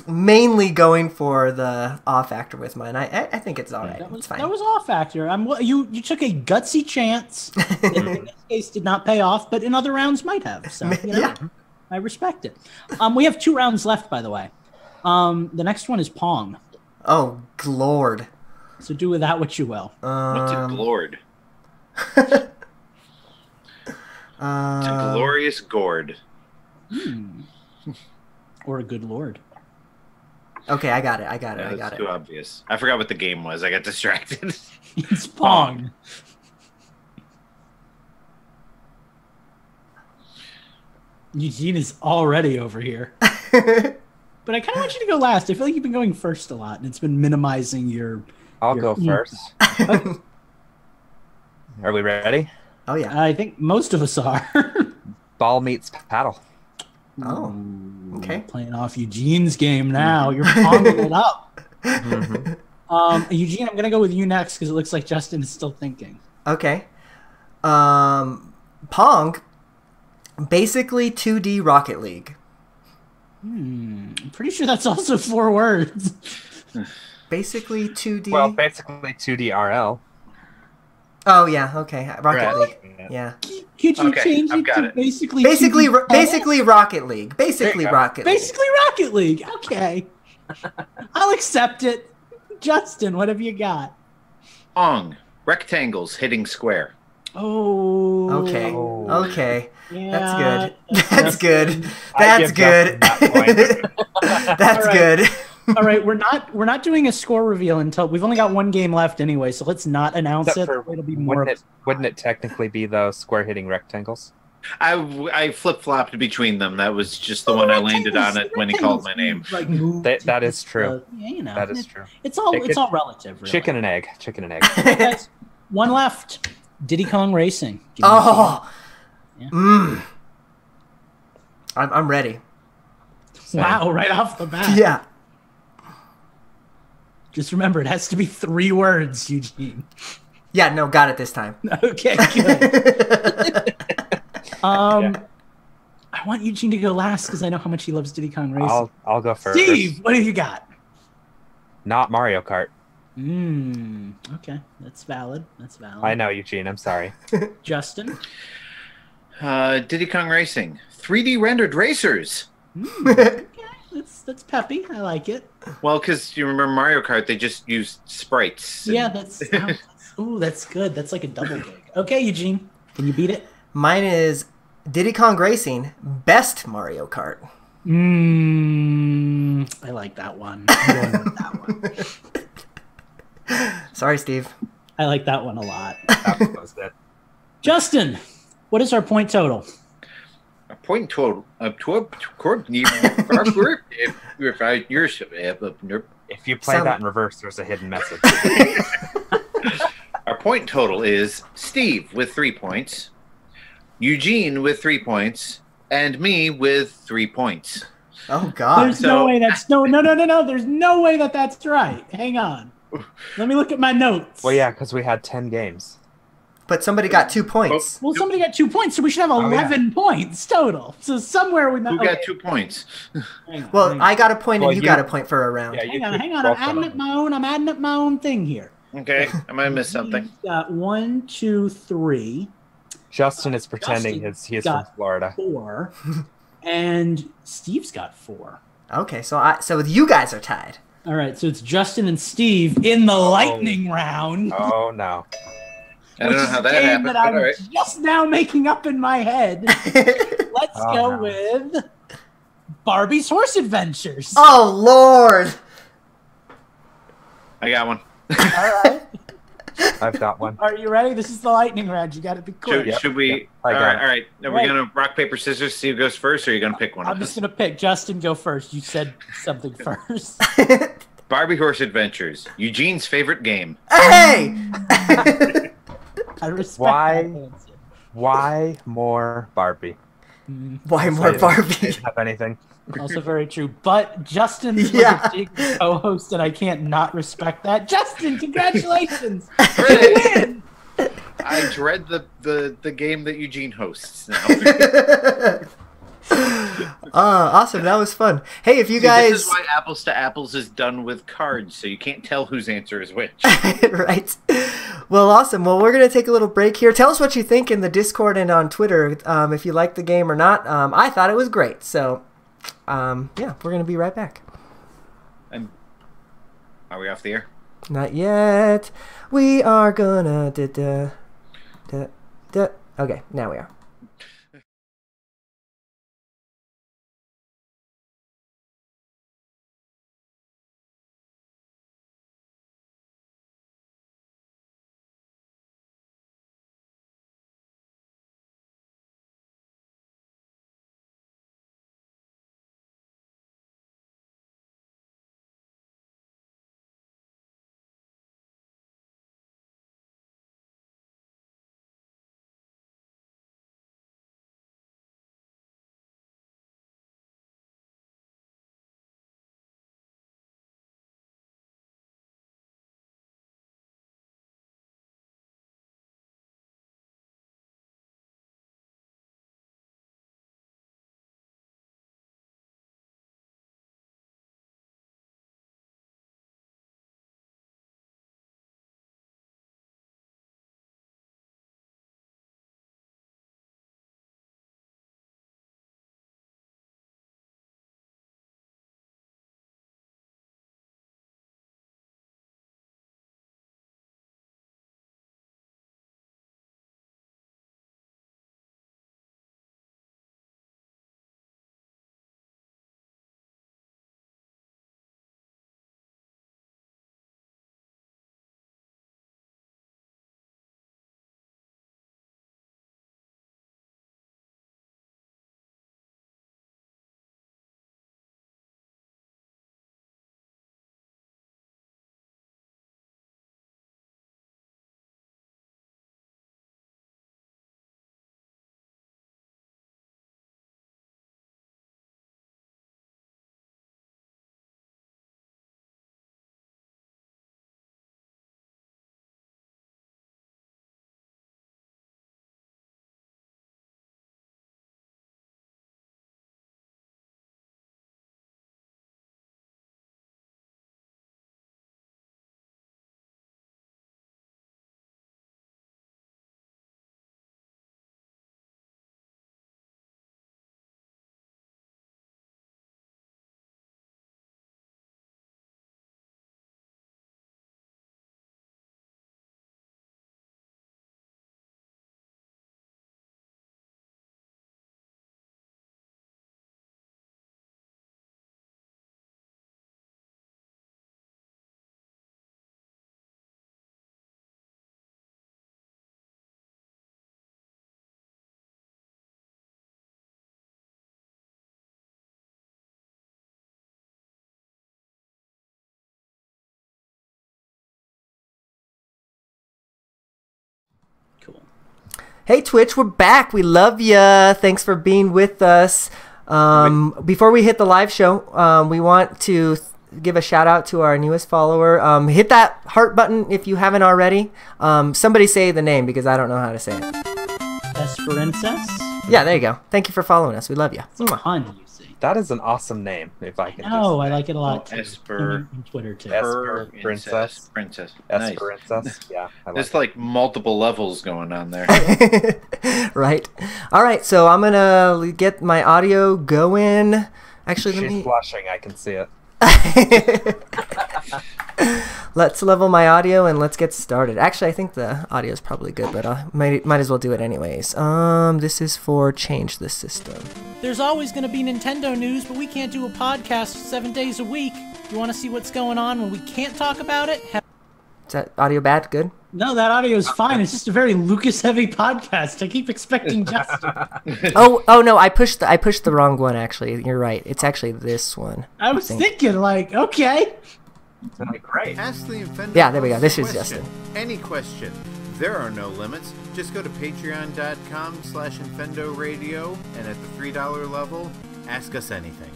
mainly going for the off factor with mine. I think it's all right. It's fine. That was off factor. You took a gutsy chance that in this case did not pay off, but in other rounds might have. So Yeah. I respect it. We have 2 rounds left, by the way. The next one is Pong. Oh, Lord. So do with that what you will. What's a glord? It's a glorious gourd. Or a good lord. Okay, I got it. I got That's it. too obvious. I forgot what the game was. I got distracted. It's Pong. Eugene is already over here. But I kind of want you to go last. I feel like you've been going first a lot, and it's been minimizing your... I'll go first. Are we ready? Oh, yeah. I think most of us are. Ball meets paddle. Oh, okay. Playing off Eugene's game now. You're ponging it up. Mm-hmm. Eugene, I'm going to go with you next because it looks like Justin is still thinking. Okay. Pong, basically 2D Rocket League. I'm pretty sure that's also 4 words. Basically 2D. Well, basically 2D RL. Oh, yeah. Okay. Rocket Right. League. Yeah. Could you Okay, change I've it got to it. basically... Basically 2D Basically Rocket League. Basically There you go. Rocket League. Basically Rocket League. Okay. I'll accept it. Justin, what have you got? Pong. Rectangles hitting square. Oh. Okay. Oh. Okay. Yeah, That's good. That's good. I That's give good. Justin that point. That's All right. good. All right, we're not doing a score reveal until we've only got 1 game left anyway, so let's not announce Except it. for, It'll be more. wouldn't it technically be those square hitting rectangles? I flip-flopped between them. That was just the one I landed on it when he called my name. Like move That is true. yeah, you know, That is true. It's all Chicken- relative. Really. Chicken and egg. Chicken and egg. Okay, guys, 1 left. Diddy Kong Racing. Give me Oh. Yeah. I'm ready. wow! Right off the bat. Yeah. Just remember, it has to be 3 words, Eugene. Yeah, no, got it this time. Okay, good. I want Eugene to go last because I know how much he loves Diddy Kong Racing. I'll go first. Steve, what have you got? Not Mario Kart. Okay, that's valid. That's valid. I know, Eugene. I'm sorry. Justin. Diddy Kong Racing. 3D rendered racers. Okay, that's peppy. I like it. Well, because you remember Mario Kart, they just used sprites. Yeah, that's good. That's like a double gig. Okay, Eugene, can you beat it? Mine is Diddy Kong Racing, best Mario Kart. I like that one. I'm going with that one. Sorry, Steve. I like that one a lot. That was good. Justin, what is our point total? A point total. If you play that in reverse, there's a hidden message. Our point total is Steve with 3 points, Eugene with 3 points, and me with 3 points. Oh, God. There's no way that's no. There's no way that's right. Hang on. Let me look at my notes. Well, yeah, because we had 10 games. But somebody got 2 points. Well, somebody got 2 points, so we should have 11 points total. So somewhere we Who got 2 points? Hang on, Well, hang on. I got a point Well, and you you- got a point for a round. Yeah, you Hang on. both I'm adding up my own thing here. Okay, I might have missed something. He's got 1, 2, 3, Justin is pretending he is from got Florida. 4, and Steve's got 4. Okay, so you guys are tied. All right, so it's Justin and Steve in the lightning round. Oh, no. I don't know how that game happened, that but I'm all right. just now making up in my head. Let's go with Barbie's Horse Adventures. Oh, Lord. I got one. All right. I've got one. Are you ready? This is the lightning round. You got to be quick. Should we? Yep, All I got it. right. Are we going to rock, paper, scissors, see who goes first, or are you going to pick one I'm of just us? going to pick Justin. Go first. You said something first. Barbie Horse Adventures, Eugene's favorite game. Hey! I respect Why? that answer. Why more Barbie? Why more Barbie? Didn't have anything. Also very true. But Justin is Yeah. a big co-host, and I can't not respect that. Justin, congratulations! Hooray! I dread the game that Eugene hosts now. Awesome. That was fun. Hey, if you See, guys... this is why Apples to Apples is done with cards, so you can't tell whose answer is which. Right. Well, awesome. Well, we're going to take a little break here. Tell us what you think in the Discord and on Twitter, if you like the game or not. I thought it was great. So, yeah, we're going to be right back. And are we off the air? Not yet. We are gonna... Okay, now we are. Cool. Hey, Twitch, we're back. We love ya. Thanks for being with us. Before we hit the live show, we want to give a shout out to our newest follower. Hit that heart button if you haven't already. Somebody say the name because I don't know how to say it. Esperances? Yeah, there you go. Thank you for following us. We love you. It's a pun, you see. That is an awesome name, if I can No, I just like it a lot. too. Esper- On Twitter, too. Esper- Princess. Princess. say. Nice. Esperanzas. Yeah, I like There's like multiple levels going on there. Right. All right, so I'm going to get my audio going. Actually, She's let me... blushing, I can see it. let's level my audio and let's get started. Actually, I think the audio is probably good, but I might as well do it anyways. This is for Change the System. There's always going to be Nintendo news, but we can't do a podcast 7 days a week. You want to see what's going on when we can't talk about it? Is that audio bad? Good? No, that audio is fine. It's just a very Lucas-heavy podcast. I keep expecting Justin. oh no, I pushed the wrong one, actually. You're right. It's actually this one. I was thinking, like, okay. Great. Ask the Infendo Yeah, there we go. host This a is question. Justin. Any question. There are no limits. Just go to patreon.com/Infendo Radio, and at the $3 level, ask us anything.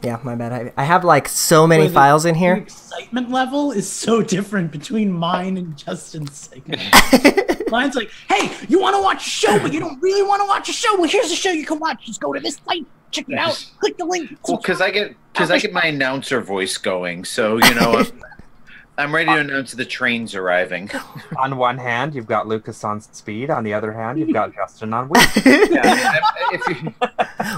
Yeah, my bad. I have like so many files in The here. excitement level is so different between mine and Justin's segment. Mine's like, hey, you want to watch a show, but you don't really want to watch a show? Well, here's a show you can watch. Just go to this site, check it out, click the link. Well, because I get my announcer voice going, so I'm ready to announce the train's arriving. On one hand, you've got Lucas on speed. On the other hand, you've got Justin on Wii.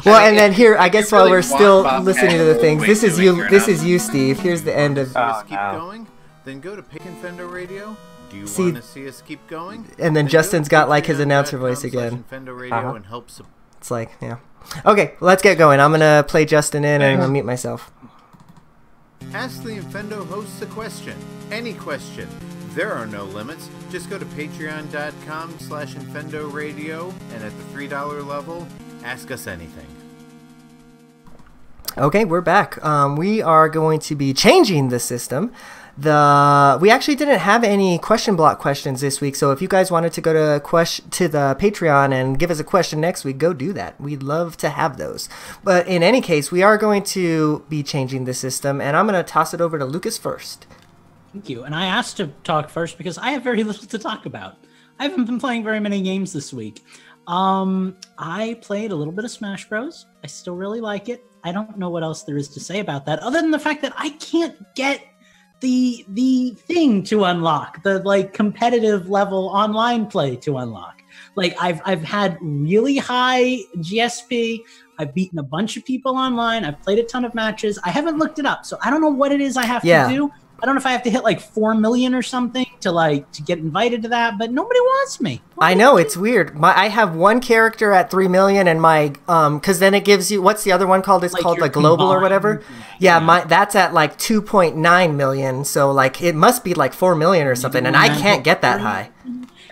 Well, and then here, I guess while really we're still want listening to the things, this is you. doing This your is you, Steve. Here's the end of. See us keep no. going? Then go to Infendo Radio. Do you See- want to see us keep going? And then go Justin's to got like his announcer voice again. patreon.com/Infendo Radio and help support. It's like, yeah. Okay, let's get going. I'm gonna play Justin in, and I'm gonna mute myself. Ask the Infendo hosts a question. Any question. There are no limits. Just go to patreon.com/Infendo Radio, and at the $3 level, ask us anything. Okay, we're back. We are going to be changing the system. We actually didn't have any question block questions this week, so if you guys wanted to go to the Patreon and give us a question next week, go do that. We'd love to have those. But in any case, we are going to be changing the system, and I'm going to toss it over to Lucas first. Thank you. And I asked to talk first because I have very little to talk about. I haven't been playing very many games this week. I played a little bit of Smash Bros. I still really like it. I don't know what else there is to say about that, other than the fact that I can't get the thing to unlock, the like competitive level online play to unlock. Like I've had really high GSP. I've beaten a bunch of people online. I've played a ton of matches. I haven't looked it up, so I don't know what it is I have to do. I don't know if I have to hit like 4 million or something to get invited to that, but nobody wants me. I know, it's weird. I have one character at 3 million, and my because then it gives you, what's the other one called? It's Like called your like global or combined, whatever. Yeah, that's at like 2.9 million. So like it must be like 4 million or something, and I can't get that high.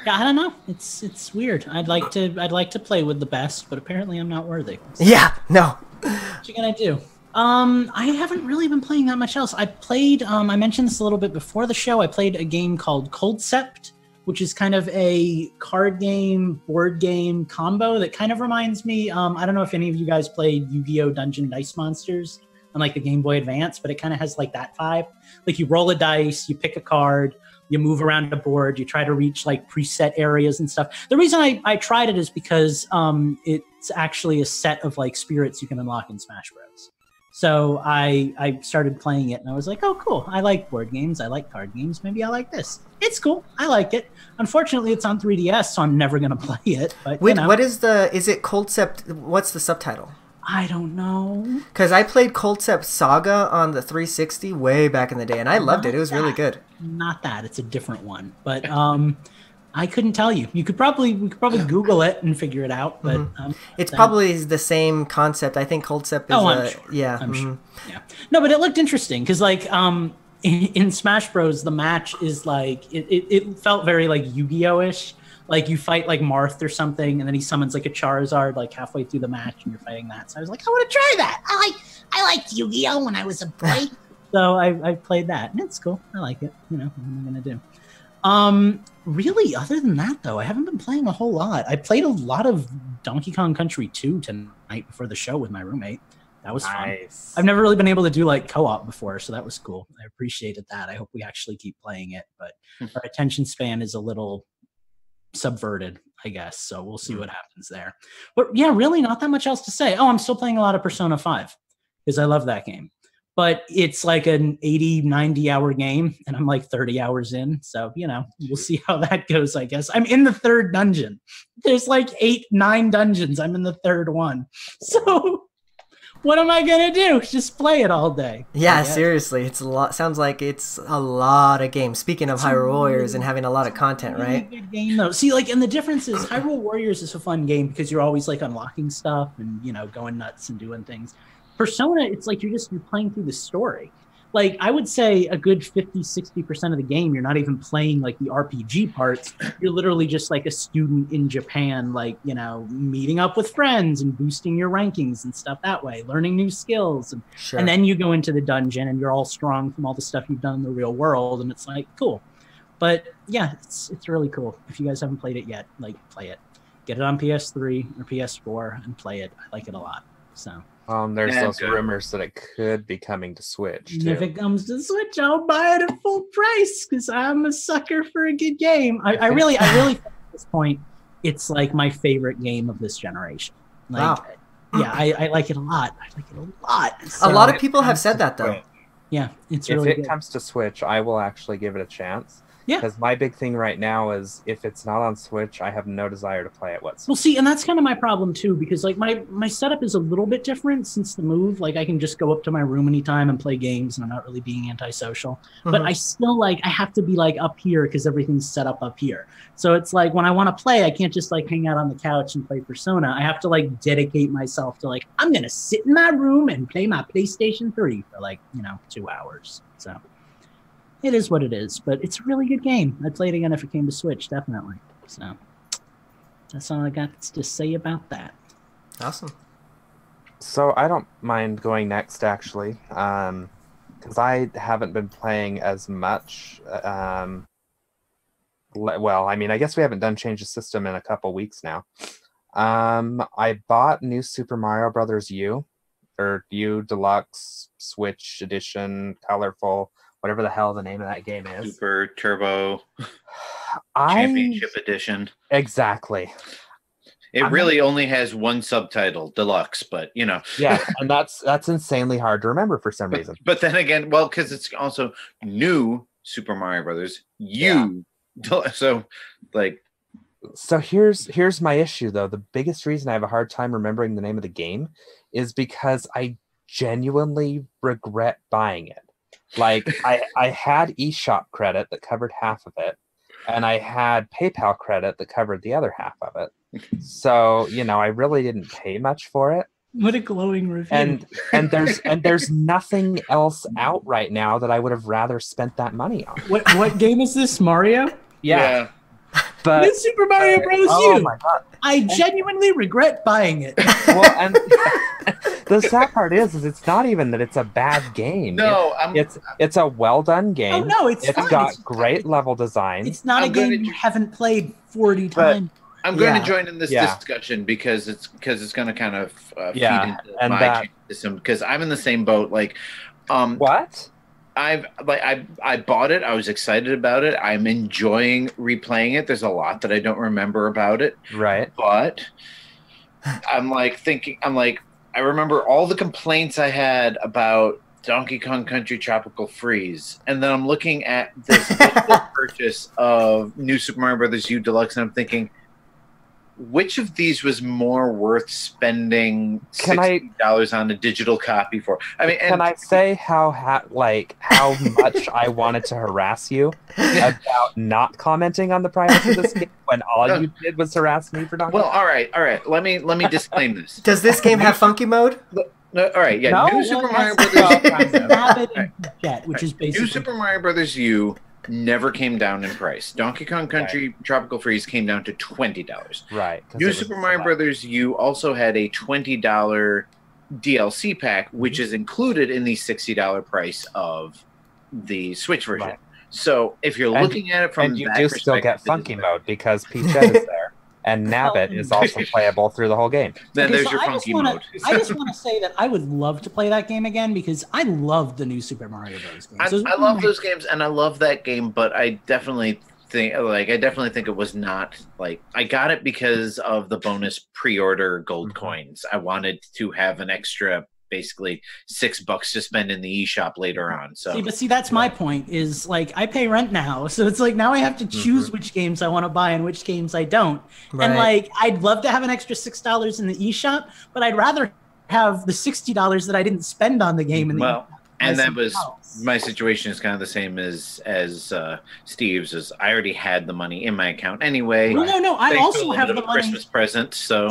Yeah, I don't know. It's weird. I'd like to play with the best, but apparently I'm not worthy. Yeah, no. What you gonna do? I haven't really been playing that much else. I played, I mentioned this a little bit before the show. I played a game called Coldcept, which is kind of a card game, board game combo that kind of reminds me, I don't know if any of you guys played Yu-Gi-Oh! Dungeon Dice Monsters on like the Game Boy Advance, but it kind of has like that vibe. Like you roll a dice, you pick a card, you move around a board, you try to reach like preset areas and stuff. The reason I tried it is because it's actually a set of like spirits you can unlock in Smash Bros. So I started playing it and I was like, oh, cool. I like board games. I like card games. Maybe I like this. It's cool. I like it. Unfortunately, it's on 3DS, so I'm never going to play it. But Wait, what is it Coldcept? What's the subtitle? I don't know. Because I played Coldcept Saga on the 360 way back in the day, and I loved it. It was really good. Not that. It's a different one. But I couldn't tell you. We could probably Google it and figure it out. But it's probably the same concept. I think Coldcept is I'm sure. Yeah. I'm sure. Yeah. No, but it looked interesting because like in Smash Bros, the match is like it felt very like Yu-Gi-Oh-ish. Like you fight like Marth or something, and then he summons like a Charizard like halfway through the match, and you're fighting that. So I was like, I want to try that. I liked Yu-Gi-Oh when I was a boy. So I played that, and it's cool. I like it. You know, what am I gonna do? Really, other than that though, I haven't been playing a whole lot. I played a lot of Donkey Kong Country 2 tonight before the show with my roommate. That was Nice. fun. I've never really been able to do like co-op before, so that was cool. I appreciated that. I hope we actually keep playing it, but our attention span is a little subverted, I guess. So we'll see what happens there. But yeah, really not that much else to say. Oh, I'm still playing a lot of Persona 5 because I love that game. But it's like an 80, 90 hour game, and I'm like 30 hours in. So, you know, we'll see how that goes, I guess. I'm in the third dungeon. There's like 8, 9 dungeons. I'm in the third one. So What am I gonna do? Just play it all day. Yeah, seriously, it's a lot. Sounds like it's a lot of games. Speaking of Hyrule Warriors and having a lot of content, right? Good game though. See, like, and the difference is Hyrule Warriors is a fun game because you're always like unlocking stuff and going nuts and doing things. Persona, it's like you're playing through the story. Like, I would say a good 50-60% of the game, you're not even playing like the RPG parts. You're literally just like a student in Japan, like, meeting up with friends and boosting your rankings and stuff that way, learning new skills. And then you go into the dungeon and you're all strong from all the stuff you've done in the real world. And it's like, cool. But yeah, it's really cool. If you guys haven't played it yet, like, play it. Get it on PS3 or PS4 and play it. I like it a lot. So. There's those rumors that it could be coming to Switch, too. If it comes to Switch, I'll buy it at full price because I'm a sucker for a good game. I really think at this point, it's like my favorite game of this generation. Like, wow. Yeah, I like it a lot. I like it a lot. So, a lot of people have said that, though. Yeah, it's really good. If it comes to Switch, I will actually give it a chance. Yeah. Because my big thing right now is if it's not on Switch, I have no desire to play it whatsoever. Well, see, and that's kind of my problem too, because like my setup is a little bit different since the move. Like, I can just go up to my room anytime and play games, and I'm not really being antisocial. But I still I have to be like up here because everything's set up here. So it's like when I want to play, I can't just like hang out on the couch and play Persona. I have to like dedicate myself to like, I'm gonna sit in my room and play my PlayStation 3 for like 2 hours. So. It is what it is, but it's a really good game. I'd play it again if it came to Switch, definitely. So that's all I got to say about that. Awesome. So I don't mind going next, actually, because I haven't been playing as much. Well, I mean, I guess we haven't done Change the System in a couple weeks now. I bought New Super Mario Brothers U, or U Deluxe Switch Edition, Colorful, whatever the hell the name of that game is. Super Turbo Championship Edition. Exactly. It really only has one subtitle, Deluxe, but Yeah, and that's insanely hard to remember for some reason. But then again, well, because it's also New Super Mario Brothers U. Yeah. So here's my issue, though. The biggest reason I have a hard time remembering the name of the game is because I genuinely regret buying it. Like, I had eShop credit that covered half of it, and I had PayPal credit that covered the other half of it. So, I really didn't pay much for it. What a glowing review. And there's nothing else out right now that I would have rather spent that money on. What game is this, Mario? Yeah. But New Super Mario Bros. Oh U. my God. I genuinely regret buying it. Well, and the sad part is it's not even that it's a bad game. No, it's a well done game. Oh no, it's fine. got great level design. It's not a game you haven't played 40 times. I'm going to join in this discussion because it's going to kind of feed into my system, because I'm in the same boat. Like, what? I bought it. I was excited about it. I'm enjoying replaying it. There's a lot that I don't remember about it. Right. But I remember all the complaints I had about Donkey Kong Country Tropical Freeze. And then I'm looking at this purchase of New Super Mario Brothers U Deluxe, and I'm thinking, which of these was more worth spending $60 on a digital copy for? I mean, can I say how much I wanted to harass you about not commenting on the price of this game when all you did was harass me for Donkey Kong? Well, all right. Let me disclaim this. Does this game have funky mode? No, all right, yeah. No, New Super Mario Brothers. Which is basically New Super Mario Brothers U never came down in price. Donkey Kong Country Tropical Freeze came down to $20. Right. New Super Mario Brothers U also had a $20 DLC pack, which is included in the $60 price of the Switch version. Right. So if you're looking at it from and you that do still get funky mode because Peachette is there. And Nabbit is also playable through the whole game. Then there's your funky mode. I just want to say that I would love to play that game again because I love the New Super Mario Bros. Games. I love those games, and I love that game, but I definitely think it was not like I got it because of the bonus pre-order gold coins. I wanted to have an extra, basically $6 to spend in the eShop later on. So see, that's my point. Is like I pay rent now, so it's like now I have to choose which games I want to buy and which games I don't. Right. And like I'd love to have an extra $6 in the eShop, but I'd rather have the $60 that I didn't spend on the game. And that was my situation is kind of the same as Steve's. Is I already had the money in my account anyway. Well, no, I also have the money. Christmas present. So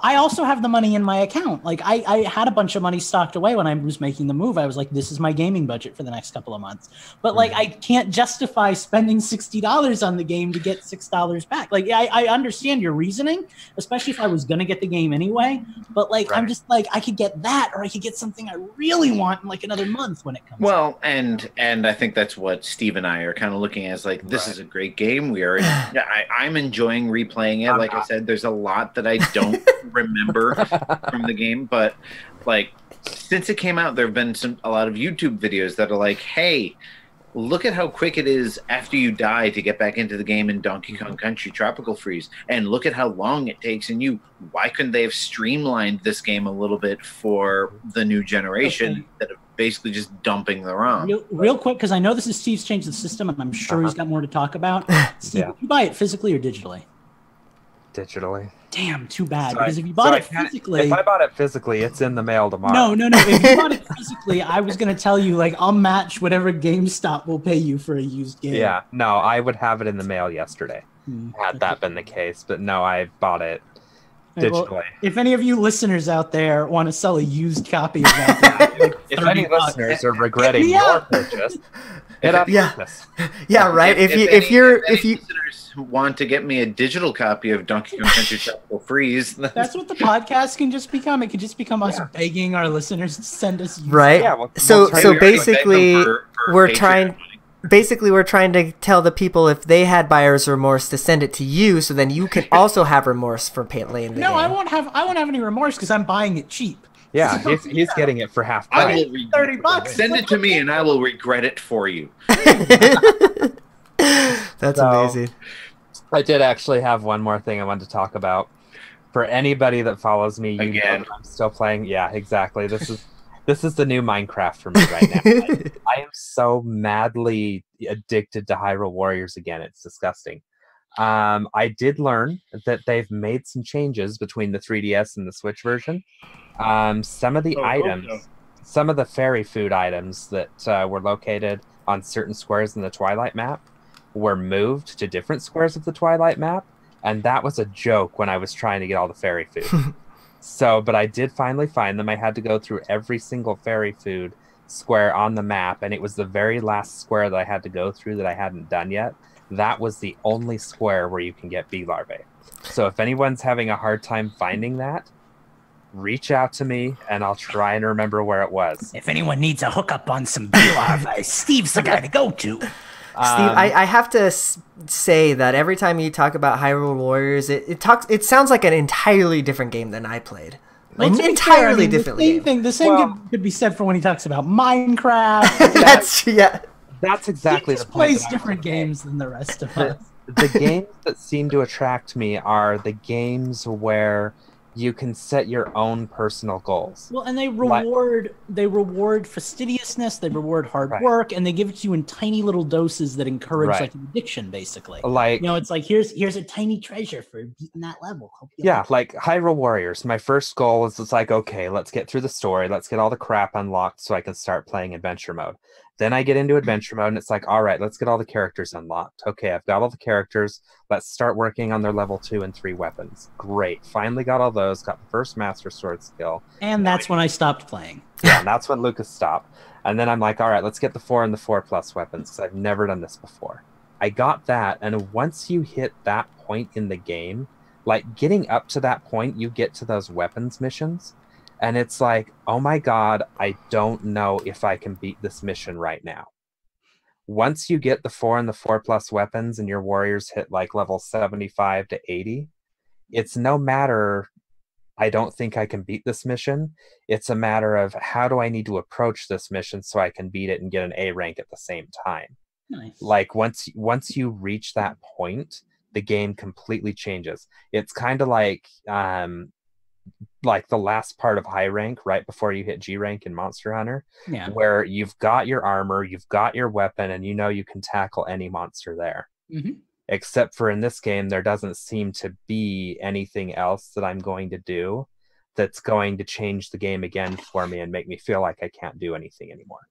I also have the money in my account. Like I had a bunch of money stocked away when I was making the move. I was like, this is my gaming budget for the next couple of months. But like, I can't justify spending $60 on the game to get $6 back. Like, I understand your reasoning, especially if I was gonna get the game anyway. But like, I'm just like, I could get that, or I could get something I really want in like another month when it comes out. And I think that's what Steve and I are kind of looking at, as like, this is a great game. We are I'm enjoying replaying it. Like I said, there's a lot that I don't remember from the game, but like since it came out, there have been a lot of YouTube videos that are like, hey, look at how quick it is after you die to get back into the game in Donkey Kong Country Tropical Freeze, and look at how long it takes. And why couldn't they have streamlined this game a little bit for the new generation that of basically just dumping the ROM? Real quick, because I know this is Steve's changed the system, and I'm sure he's got more to talk about. Steve, did you buy it physically or digitally? Digitally. Damn, too bad. Because if you bought it physically... If I bought it physically, it's in the mail tomorrow. No. If you bought it physically, I was going to tell you, like, I'll match whatever GameStop will pay you for a used game. Yeah, no, I would have it in the mail yesterday, had that been the case. But no, I bought it digitally. Well, if any of you listeners out there want to sell a used copy of that, like if any listeners are regretting your purchase, hit up business. Yeah, right. If you listeners want to get me a digital copy of Donkey Kong Country Tropical Freeze, that's what the podcast can just become. It could just become us begging our listeners to send us used right. Yeah, so basically, we're trying to tell the people, if they had buyer's remorse, to send it to you, so then you can also have remorse for playing the game. I won't have any remorse because I'm buying it cheap. Yeah, he's getting it for half price. I will $30. Send it to me, and I will regret it for you. That's amazing. I did actually have one more thing I wanted to talk about. For anybody that follows me, know that I'm still playing. Yeah, exactly. This is the new Minecraft for me right now. I am so madly addicted to Hyrule Warriors again. It's disgusting. I did learn that they've made some changes between the 3DS and the Switch version. Some of the some of the fairy food items that were located on certain squares in the Twilight map were moved to different squares of the Twilight map, and that was a joke when I was trying to get all the fairy food. But I did finally find them. I had to go through every single fairy food square on the map, and it was the very last square that I had to go through that I hadn't done yet. That was the only square where you can get bee larvae. So if anyone's having a hard time finding that, reach out to me, and I'll try and remember where it was. If anyone needs a hookup on some bee larvae, Steve's the guy to go to. Steve, I have to say that every time you talk about Hyrule Warriors, it sounds like an entirely different game than I played. Like, well, entirely different game. The same could be said for when he talks about Minecraft. That's exactly the point. He plays different games than the rest of us. The games that seem to attract me are the games where you can set your own personal goals. Well, and they reward fastidiousness, they reward hard work, and they give it to you in tiny little doses that encourage like an addiction, basically. Like, it's like here's a tiny treasure for beating that level. Like Hyrule Warriors. My first goal is it's like, okay, let's get through the story, let's get all the crap unlocked so I can start playing adventure mode. Then I get into adventure mode, and it's like, all right, let's get all the characters unlocked. Okay, I've got all the characters. Let's start working on their level 2 and 3 weapons. Great. Finally got all those. Got the first Master Sword skill. And that's when I stopped playing. Yeah, and that's when Lucas stopped. And then I'm like, all right, let's get the 4 and the 4 plus weapons, because I've never done this before. I got that, and once you hit that point in the game, like getting up to that point, you get to those weapons missions. And it's like, oh my god, I don't know if I can beat this mission right now. Once you get the 4 and the 4 plus weapons and your warriors hit like level 75 to 80, it's no matter, I don't think I can beat this mission. It's a matter of how do I need to approach this mission so I can beat it and get an A rank at the same time. Nice. Like once you reach that point, the game completely changes. It's kind of like the last part of high rank right before you hit G rank in Monster Hunter, where you've got your armor, you've got your weapon, and you can tackle any monster there. Except for in this game, there doesn't seem to be anything else that I'm going to do that's going to change the game again for me and make me feel like I can't do anything anymore.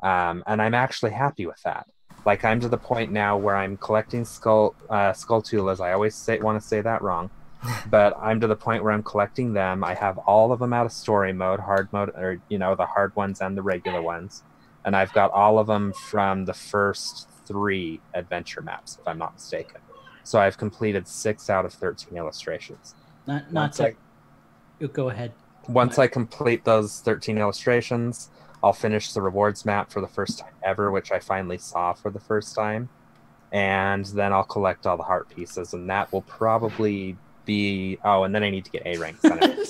And I'm actually happy with that. Like, I'm to the point now where I'm collecting Skulltulas. I always want to say that wrong. But I'm to the point where I'm collecting them. I have all of them out of story mode, hard mode, or, the hard ones and the regular ones. And I've got all of them from the first 3 adventure maps, if I'm not mistaken. So I've completed 6 out of 13 illustrations. Go ahead. Once I complete those 13 illustrations, I'll finish the rewards map for the first time ever, which I finally saw for the first time. And then I'll collect all the heart pieces, and that will probably be... Oh, and then I need to get A ranks on it.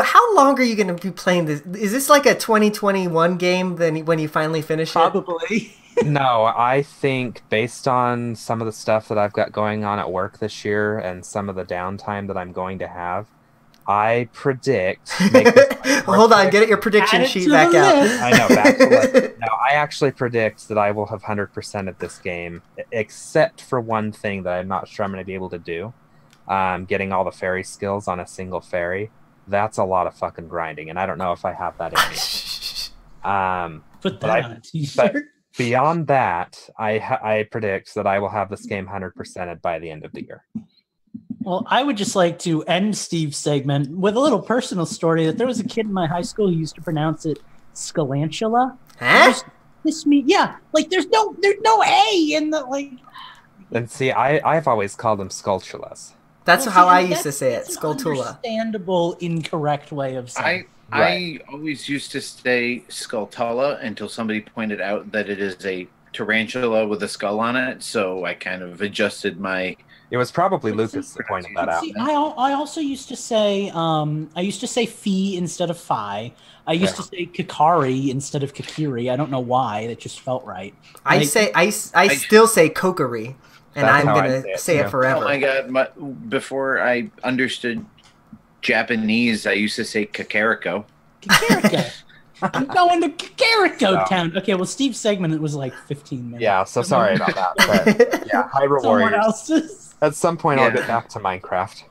How long are you going to be playing this? Is this like a 2021 game then when you finally finish it? Probably. No, I think based on some of the stuff that I've got going on at work this year and some of the downtime that I'm going to have, I predict... Hold on, get your prediction sheet back out. I know, back to list. No, I actually predict that I will have 100%ed this game, except for one thing that I'm not sure I'm going to be able to do. Getting all the fairy skills on a single fairy. That's a lot of fucking grinding, and I don't know if I have that in me. Put that on a t-shirt. But beyond that, I predict that I will have this game 100%ed by the end of the year. Well, I would just like to end Steve's segment with a little personal story that there was a kid in my high school who used to pronounce it Scalantula. Huh? Yeah, like there's no A in the like. And see, I've always called them Skulltulas. That's how I used to say it, Skulltula. Understandable, incorrect way of saying. I always used to say Skulltula until somebody pointed out that it is a tarantula with a skull on it. So I kind of adjusted my. It was probably Lucas that pointed that out. See, I also used to say phi instead of phi. I used to say Kakari instead of Kakiri. I don't know why. That just felt right. I still say Kokiri, and I'm gonna say it forever. Oh my god! Before I understood Japanese, I used to say Kakariko. Kakariko. I'm going to Kakariko Town. Okay, well, Steve's segment was like 15 minutes. Yeah, so sorry about that. But yeah, Hyrule Warriors. At some point, I'll get back to Minecraft.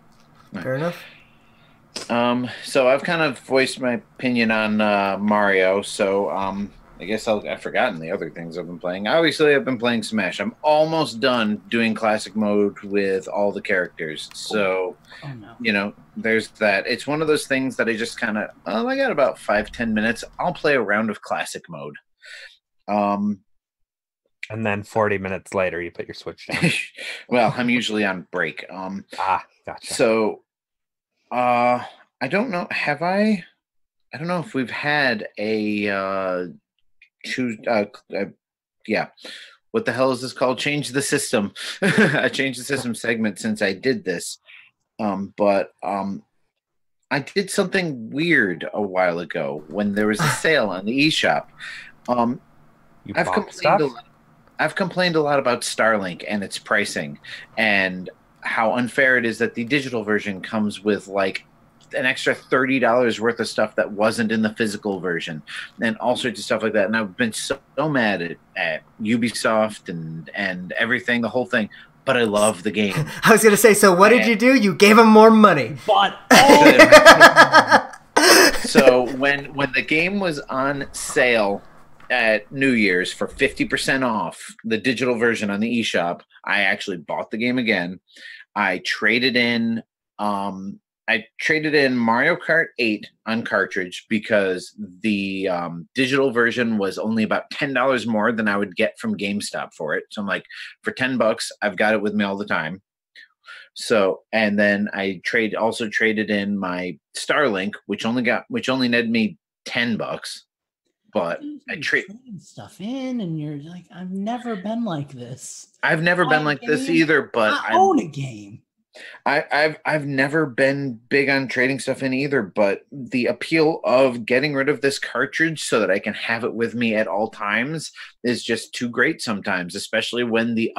Fair enough. So I've kind of voiced my opinion on Mario. So I guess I've forgotten the other things I've been playing. Obviously, I've been playing Smash. I'm almost done doing classic mode with all the characters. So, there's that. It's one of those things that I just kind of, I got about 5-10 minutes. I'll play a round of classic mode. And then 40 minutes later, you put your Switch down. Well, I'm usually on break. Gotcha. So, I don't know. I don't know if we've had a what the hell is this called? Change the system. I changed the system segment since I did this. But I did something weird a while ago when there was a sale on the eShop. I've complained a lot about Starlink and its pricing and how unfair it is that the digital version comes with like an extra $30 worth of stuff that wasn't in the physical version and all sorts of stuff like that. And I've been so mad at Ubisoft and everything, the whole thing, but I love the game. I was going to say, so what did you do? You gave them more money. But so when the game was on sale at New Year's for 50% off the digital version on the eShop, I actually bought the game again. I traded in Mario Kart 8 on cartridge because the digital version was only about $10 more than I would get from GameStop for it. So I'm like, for $10, I've got it with me all the time. So, and then I also traded in my Starlink, which only netted me $10. But I trading stuff in, and you're like, I've never been like this. I've never been like this either. But I own a game. I've never been big on trading stuff in either. But the appeal of getting rid of this cartridge so that I can have it with me at all times is just too great sometimes, especially when the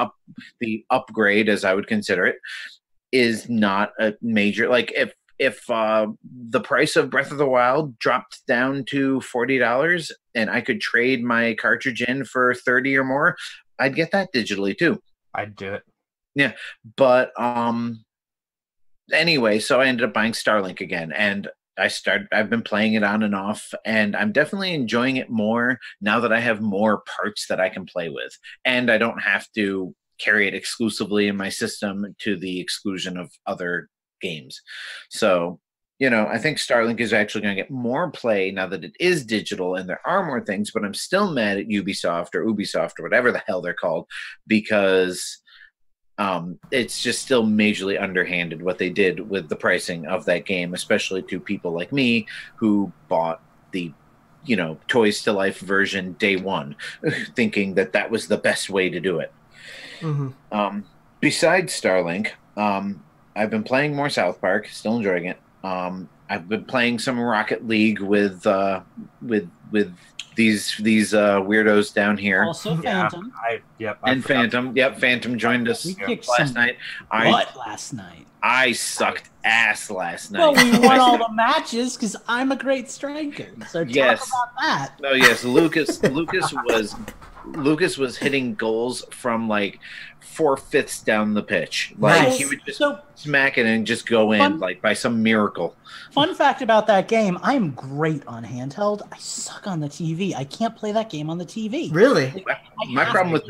upgrade, as I would consider it, is not a major. Like if the price of Breath of the Wild dropped down to $40 and I could trade my cartridge in for 30 or more, I'd get that digitally too. I'd do it. Yeah. But anyway, so I ended up buying Starlink again. And I've been playing it on and off, and I'm definitely enjoying it more now that I have more parts that I can play with, and I don't have to carry it exclusively in my system to the exclusion of other games. So, I think Starlink is actually going to get more play now that it is digital and there are more things, but I'm still mad at Ubisoft or whatever the hell they're called, because it's just still majorly underhanded what they did with the pricing of that game, especially to people like me who bought the Toys to Life version day one, thinking that was the best way to do it. Besides Starlink, I've been playing more South Park, still enjoying it. I've been playing some Rocket League with these weirdos down here. Also Phantom. Phantom. Yep, Phantom joined us last night. Last night? I sucked ass last night. Well, we won all the matches because I'm a great striker. So talk about that. Oh yes, Lucas was hitting goals from like 4/5 down the pitch. Like he would just smack it and just go in like by some miracle. Fun fact about that game, I am great on handheld. I suck on the TV. I can't play that game on the TV. Really? My problem with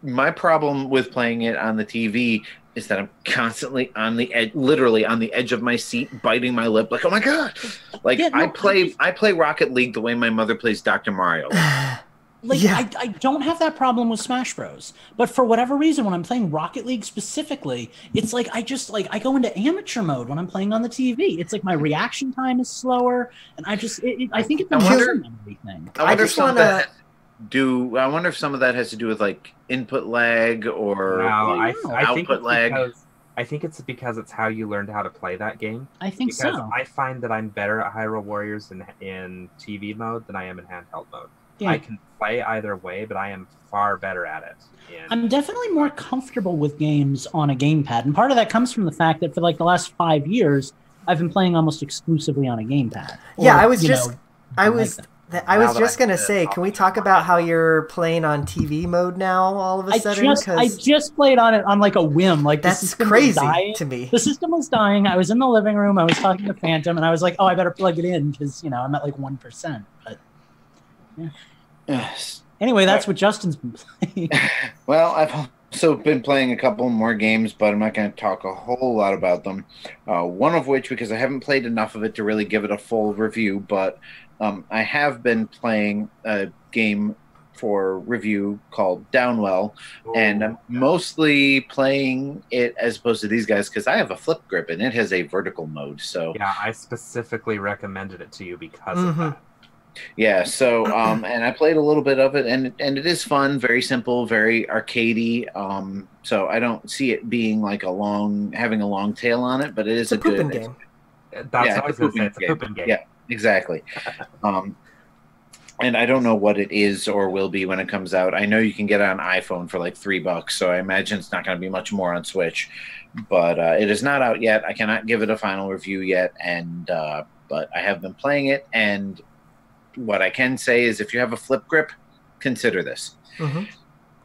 my problem with playing it on the TV is that I'm constantly on the edge, literally on the edge of my seat, biting my lip, like, oh my god! Like I play Rocket League the way my mother plays Dr. Mario. I don't have that problem with Smash Bros. But for whatever reason, when I'm playing Rocket League specifically, it's like I go into amateur mode when I'm playing on the TV. It's like my reaction time is slower, and I think it's the memory thing. I wonder if some of that has to do with like input lag or output lag. I think it's because it's how you learned how to play that game. I think so. I find that I'm better at Hyrule Warriors in TV mode than I am in handheld mode. Yeah. I can play either way, but I am far better at it. I'm definitely more comfortable with games on a gamepad, and part of that comes from the fact that for like the last 5 years, I've been playing almost exclusively on a gamepad. I was just gonna say, can we talk about how you're playing on TV mode now all of a sudden? I just played on it on like a whim. Like that's crazy to me. The system was dying. I was in the living room. I was talking to Phantom, and I was like, "Oh, I better plug it in because I'm at like 1%." But yeah. Yes. Anyway, that's what Justin's been playing. Well, I've also been playing a couple more games, but I'm not going to talk a whole lot about them. One of which, because I haven't played enough of it to really give it a full review, but I have been playing a game for review called Downwell, and I'm mostly playing it as opposed to these guys because I have a flip grip and it has a vertical mode. So yeah, I specifically recommended it to you because of that. Yeah, so and I played a little bit of it, and it is fun, very simple, very arcadey. So I don't see it being like having a long tail on it, but it is a good game. That's what I was going to say. It's a pooping game. Yeah, exactly. And I don't know what it is or will be when it comes out. I know you can get it on iPhone for like $3, so I imagine it's not going to be much more on Switch. But it is not out yet. I cannot give it a final review yet, but I have been playing it, and what I can say is if you have a flip grip, consider this.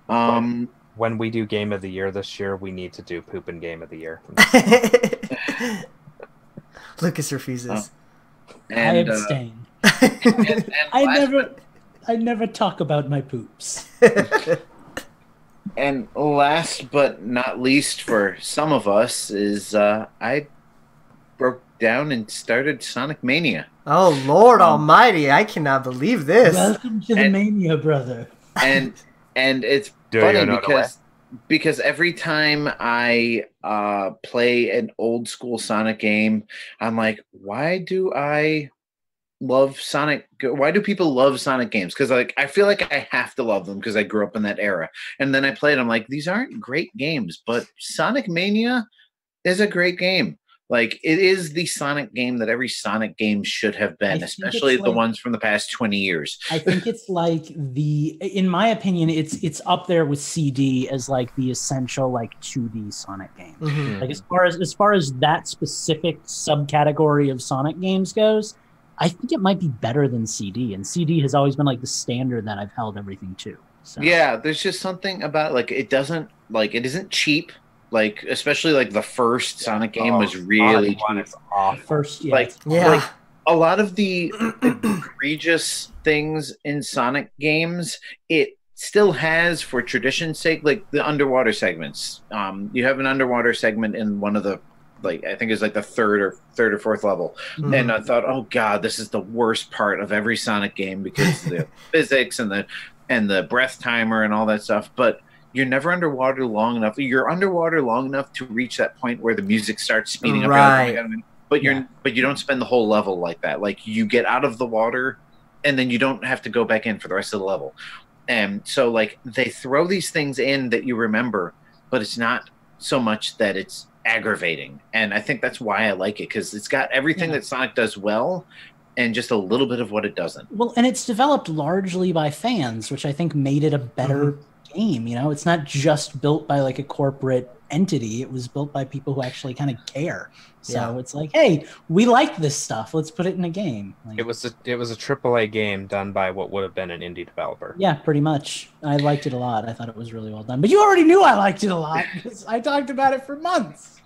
When we do Game of the Year this year, we need to do Poopin' Game of the Year. Lucas refuses. I abstain. I never talk about my poops. And last but not least for some of us is I broke down and started Sonic Mania. Oh, Lord Almighty! I cannot believe this. Welcome to the Mania, brother. And it's funny because every time I play an old school Sonic game, I'm like, why do I love Sonic? Why do people love Sonic games? Because I feel like I have to love them because I grew up in that era. And then I played. I'm like, these aren't great games, but Sonic Mania is a great game. Like, it is the Sonic game that every Sonic game should have been, especially the ones from the past 20 years. I think it's like in my opinion, it's up there with CD as like the essential like 2D Sonic game. Like as far as that specific subcategory of Sonic games goes, I think it might be better than CD, and CD has always been like the standard that I've held everything to. So. Yeah, there's just something about it isn't cheap. Like, especially like the first Sonic game was Sonic really 1 is awful. First, yeah. like Yeah. like a lot of the egregious things in Sonic games, it still has, for tradition's sake, like the underwater segments. You have an underwater segment in one of the, like, I think it's like the third or fourth level, and I thought, oh god, this is the worst part of every Sonic game because the physics and the breath timer and all that stuff. But you're never underwater long enough. You're underwater long enough to reach that point where the music starts speeding up. Right. But you don't spend the whole level like that. Like, you get out of the water, and then you don't have to go back in for the rest of the level. And so, like, they throw these things in that you remember, but it's not so much that it's aggravating. And I think that's why I like it, because it's got everything that Sonic does well, and just a little bit of what it doesn't. Well, and it's developed largely by fans, which I think made it a better game. You know, it's not just built by like a corporate entity. It was built by people who actually kind of care. So it's like, hey, we like this stuff. Let's put it in a game. Like, It was a AAA game done by what would have been an indie developer. yeah, pretty much. I liked it a lot. I thought it was really well done. But you already knew I liked it a lot because I talked about it for months.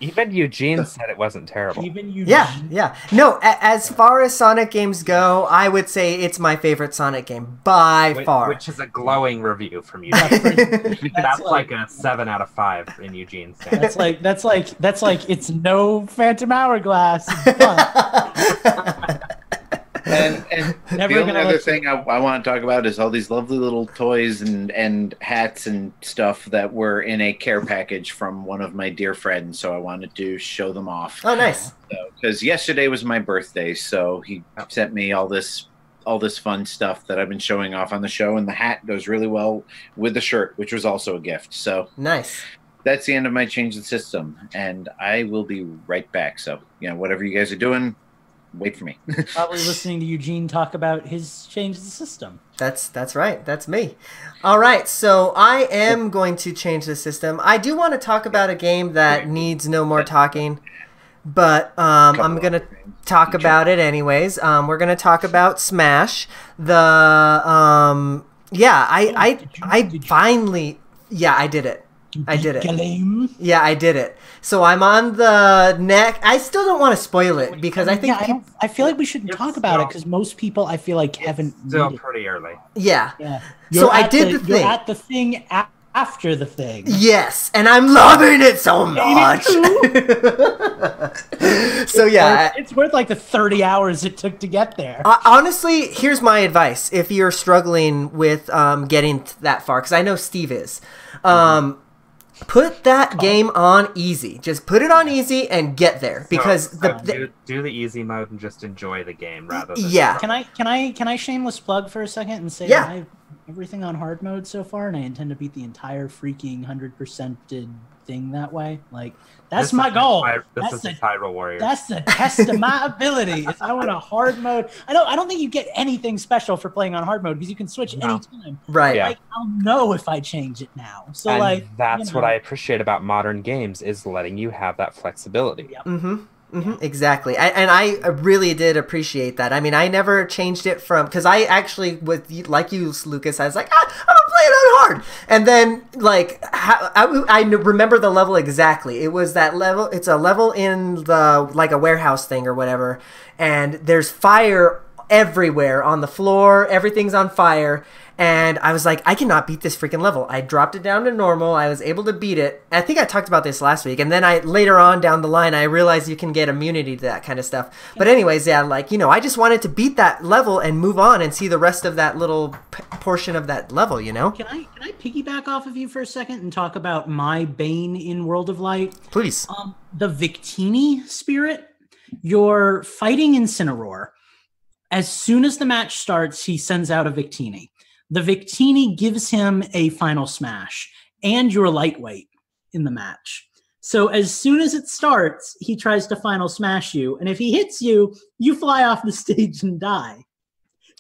Even Eugene said it wasn't terrible. Even you. Yeah. No, as far as Sonic games go, I would say it's my favorite Sonic game by far. Which is a glowing review from you. That's That's like a 7 out of 5 in Eugene's standard. That's like it's no Phantom Hourglass. But And Never the only gonna other let thing I want to talk about is all these lovely little toys and hats and stuff that were in a care package from one of my dear friends. So I wanted to show them off. Oh, nice. Because yesterday was my birthday, so he sent me all this fun stuff that I've been showing off on the show, and the hat goes really well with the shirt, which was also a gift. So Nice. that's the end of my change the system, and I will be right back. So, whatever you guys are doing, wait for me. probably listening to Eugene talk about his change the system. That's right. That's me. All right, so I am going to change the system. I do want to talk about a game that needs no more talking, but I'm going to talk about it anyways. We're going to talk about Smash. I finally, I did it. I did it. Yeah, I did it. So I'm on the neck. I still don't want to spoil it because I think I feel like we shouldn't talk about it because most people I feel like haven't. Still pretty early. Yeah. Yeah. So I did the thing. You're at the thing after the thing. Yes, and I'm loving it so much. So yeah, it's worth like the 30 hours it took to get there. Honestly, here's my advice: if you're struggling with getting that far, because I know Steve is. Put that game on easy. Just put it on easy and get there because do the easy mode and just enjoy the game rather than Can I shameless plug for a second and say Yeah. I have everything on hard mode so far, and I intend to beat the entire freaking 100%ed thing that way. Like that's my goal. This is a Hyrule Warrior. That's the test of my ability. If I want a hard mode, I don't think you get anything special for playing on hard mode because you can switch anytime. Right. Yeah. Like, I'll know if I change it now. So and that's what I appreciate about modern games is letting you have that flexibility. Yep. Exactly. I really did appreciate that. I mean, I never changed it from, because I actually, like you, Lucas, I was like, I'm going to play it on hard. And then, like, I remember the level exactly. It was that level, it's a level in like a warehouse thing or whatever, and there's fire everywhere on the floor, everything's on fire. And I was like, I cannot beat this freaking level. I dropped it down to normal. I was able to beat it. I think I talked about this last week. And then later on down the line, I realized you can get immunity to that kind of stuff. But anyways, I just wanted to beat that level and move on and see the rest of that little portion of that level, Can I piggyback off of you for a second and talk about my bane in World of Light? Please. The Victini spirit. You're fighting Incineroar. As soon as the match starts, he sends out a Victini. The Victini gives him a final smash, and you're lightweight in the match. So as soon as it starts, he tries to final smash you, and if he hits you, you fly off the stage and die.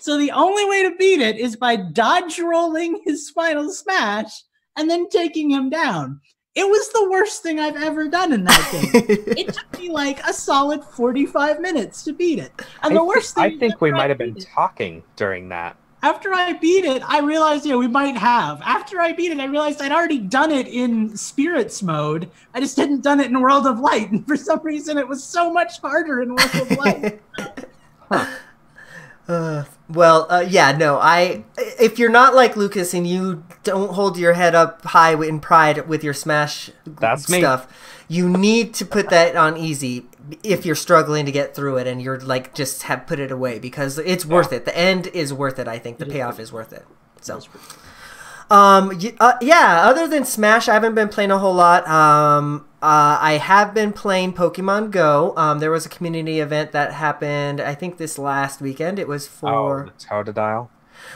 So the only way to beat it is by dodge rolling his final smash and then taking him down. It was the worst thing I've ever done in that game. It took me like a solid 45 minutes to beat it. And the worst thing I think we might have been talking during that. After I beat it, I realized, we might have. After I beat it, I realized I'd already done it in Spirits mode. I just hadn't done it in World of Light. And for some reason, it was so much harder in World of Light. If you're not like Lucas and you don't hold your head up high in pride with your Smash stuff, you need to put that on easy if you're struggling to get through it and you're like just have put it away because it's worth it. The end is worth it. I think the payoff is worth it. So, other than Smash, I haven't been playing a whole lot. I have been playing Pokemon Go. There was a community event that happened, I think this last weekend. It was for the Totodile.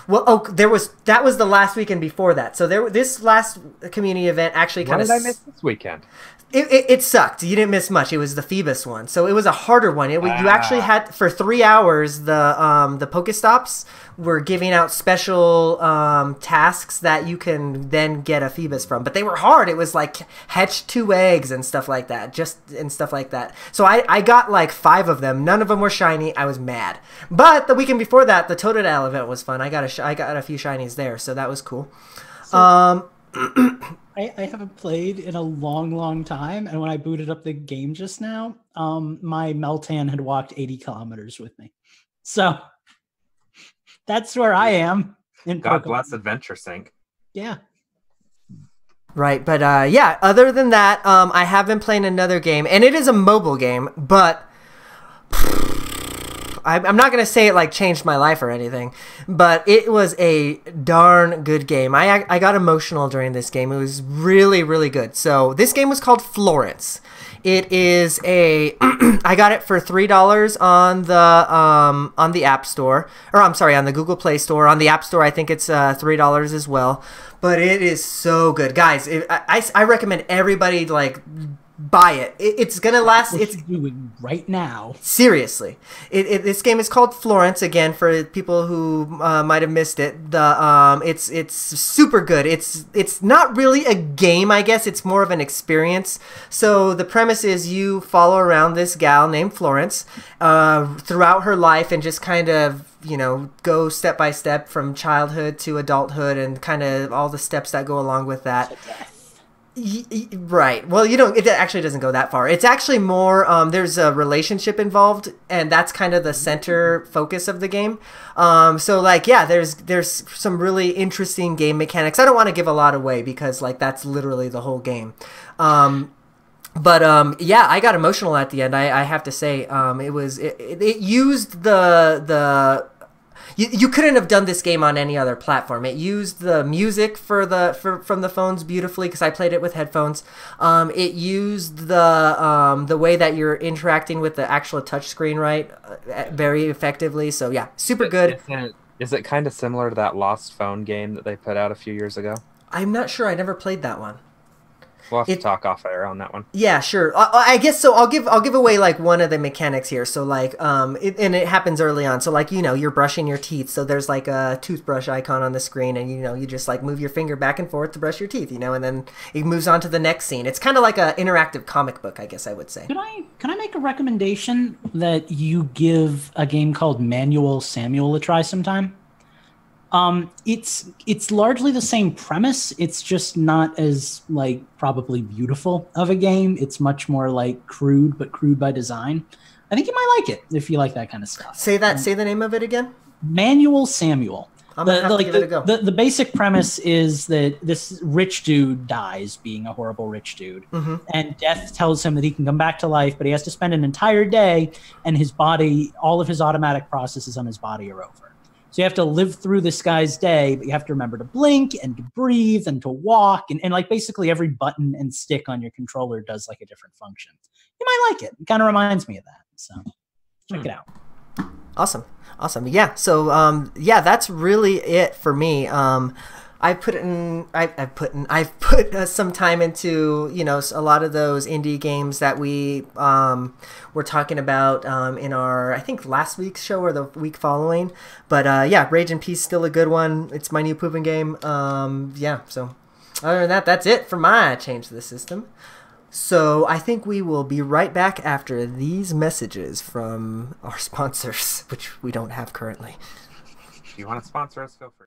Well, that was the last weekend before that. So this last community event actually kind of. What did I miss this weekend? It sucked. You didn't miss much. It was the Phoebus one, so it was a harder one. You actually had for 3 hours the Pokestops were giving out special tasks that you can then get a Phoebus from, but they were hard. It was like hatch 2 eggs and stuff like that, So I got like 5 of them. None of them were shiny. I was mad. But the weekend before that, the Totodile event was fun. I got a few shinies there, so that was cool. So, I haven't played in a long, long time, and when I booted up the game just now, my Meltan had walked 80 kilometers with me. So that's where I am. God bless Adventure Sync. Yeah. Right, but other than that, I have been playing another game, and it is a mobile game, but I'm not going to say it like changed my life or anything, but it was a darn good game. I got emotional during this game. It was really, really good. So this game was called Florence. It is I got it for $3 on the App Store, or I'm sorry, on the Google Play Store. On the App Store, I think it's $3 as well. But it is so good, guys. I recommend everybody like buy it. It's gonna last. It's doing right now. Seriously, this game is called Florence. Again, for people who might have missed it, it's super good. It's not really a game, I guess. It's more of an experience. So the premise is you follow around this gal named Florence throughout her life and just kind of go step by step from childhood to adulthood and kind of all the steps that go along with that. Right. Well, it actually doesn't go that far. It's actually more, there's a relationship involved, and that's kind of the center focus of the game. So like, yeah, there's some really interesting game mechanics. I don't want to give a lot away because like that's literally the whole game. But I got emotional at the end. I have to say, it used the You couldn't have done this game on any other platform. It used the music from the phones beautifully because I played it with headphones. It used the way that you're interacting with the actual touchscreen very effectively. So yeah, super good. Is it kind of similar to that Lost Phone game that they put out a few years ago? I'm not sure. I never played that one. We'll have to talk off air on that one. Yeah, sure. I guess so. I'll give away like one of the mechanics here. So like, and it happens early on. So like, you're brushing your teeth. So there's like a toothbrush icon on the screen, and you just like move your finger back and forth to brush your teeth. And then it moves on to the next scene. It's kind of like an interactive comic book, I guess I would say. Can I make a recommendation that you give a game called Manual Samuel a try sometime? It's largely the same premise. It's just not as like probably beautiful of a game. It's much more like crude, but crude by design. I think you might like it if you like that kind of stuff. Say the name of it again. Manual Samuel. I'm gonna have to give it a go. The basic premise is that this rich dude dies being a horrible rich dude, and death tells him that he can come back to life, but he has to spend an entire day, and his body, all of his automatic processes on his body are over. So you have to live through this guy's day, but you have to remember to blink and to breathe and to walk. And like basically every button and stick on your controller does like a different function. You might like it. It kind of reminds me of that. So check it out. Awesome. Yeah. So, that's really it for me. I've put some time into, a lot of those indie games that we were talking about in our, I think, last week's show or the week following. But Rage in Peace still a good one. It's my new pooping game. So other than that, that's it for my change to the system. So I think we will be right back after these messages from our sponsors, which we don't have currently. If you want to sponsor us, feel free.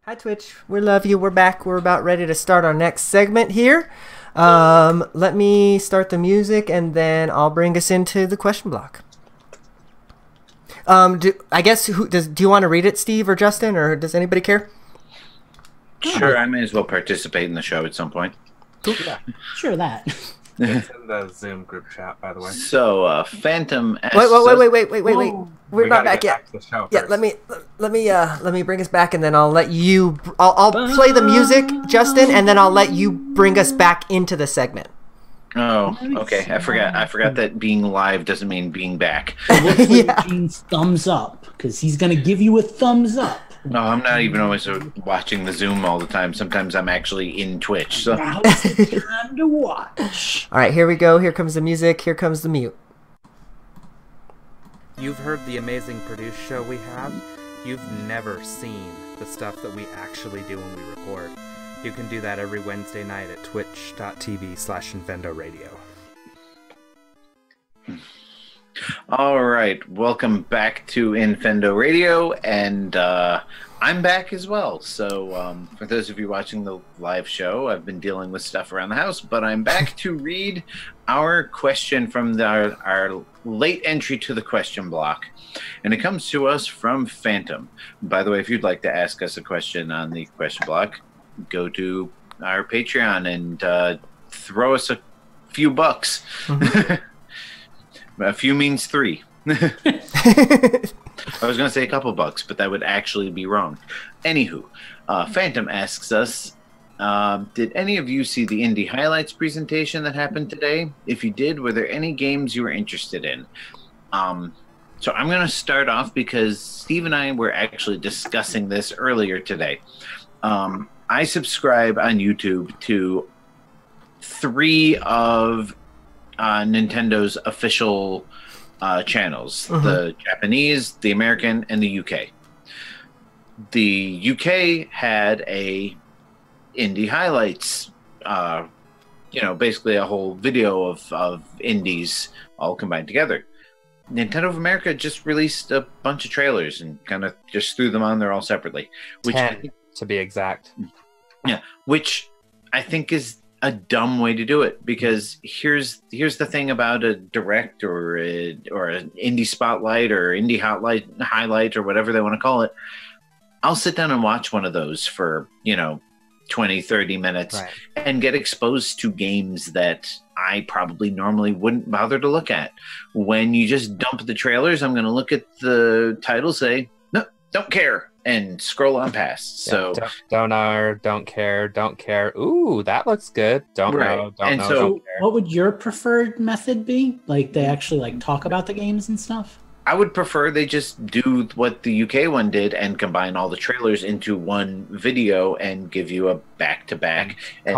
Hi Twitch, we love you. We're back. We're about ready to start our next segment here. Let me start the music and then I'll bring us into the question block. Do you want to read it, Steve or Justin, or does anybody care? Sure, I may as well participate in the show at some point. Cool. Yeah. Sure that. It's in the Zoom group chat, by the way. So, Phantom. Wait! We're not back yet. Yeah, let me bring us back, and then I'll let you. I'll play the music, Justin, and then I'll let you bring us back into the segment. Oh, okay. I forgot that being live doesn't mean being back. Yeah. Gene's thumbs up, because he's gonna give you a thumbs up. No, I'm not even always watching the Zoom all the time. Sometimes I'm actually in Twitch. So now's the time to watch. All right, here we go. Here comes the music. Here comes the mute. You've heard the amazing produce show we have. You've never seen the stuff that we actually do when we record. You can do that every Wednesday night at twitch.tv/Infendo Radio. all right, welcome back to Infendo Radio, and I'm back as well. So for those of you watching the live show, I've been dealing with stuff around the house, but I'm back to read our question from our late entry to the question block. And it comes to us from Phantom. By the way, if you'd like to ask us a question on the question block, go to our Patreon and throw us a few bucks. Mm-hmm. A few means 3. I was going to say a couple bucks, but that would actually be wrong. Anywho, Phantom asks us, did any of you see the Indie Highlights presentation that happened today? If you did, were there any games you were interested in? So I'm going to start off because Steve and I were actually discussing this earlier today. I subscribe on YouTube to 3 of Nintendo's official channels, the Japanese, the American, and the UK. The UK had a Indie Highlights, basically a whole video of indies all combined together. Nintendo of America just released a bunch of trailers and kind of just threw them on there all separately. Which 10, to be exact. Yeah, which I think is a dumb way to do it, because here's the thing about a direct or an indie spotlight or indie highlight or whatever they want to call it. I'll sit down and watch one of those for 20-30 minutes, right, and get exposed to games that I probably normally wouldn't bother to look at. When you just dump the trailers, I'm going to look at the title, say no, don't care, and scroll on past. So don't care. Ooh, that looks good. Don't know. Don't care. What would your preferred method be? Like, they actually talk about the games and stuff? I would prefer they just do what the UK one did and combine all the trailers into one video and give you a back-to-back. And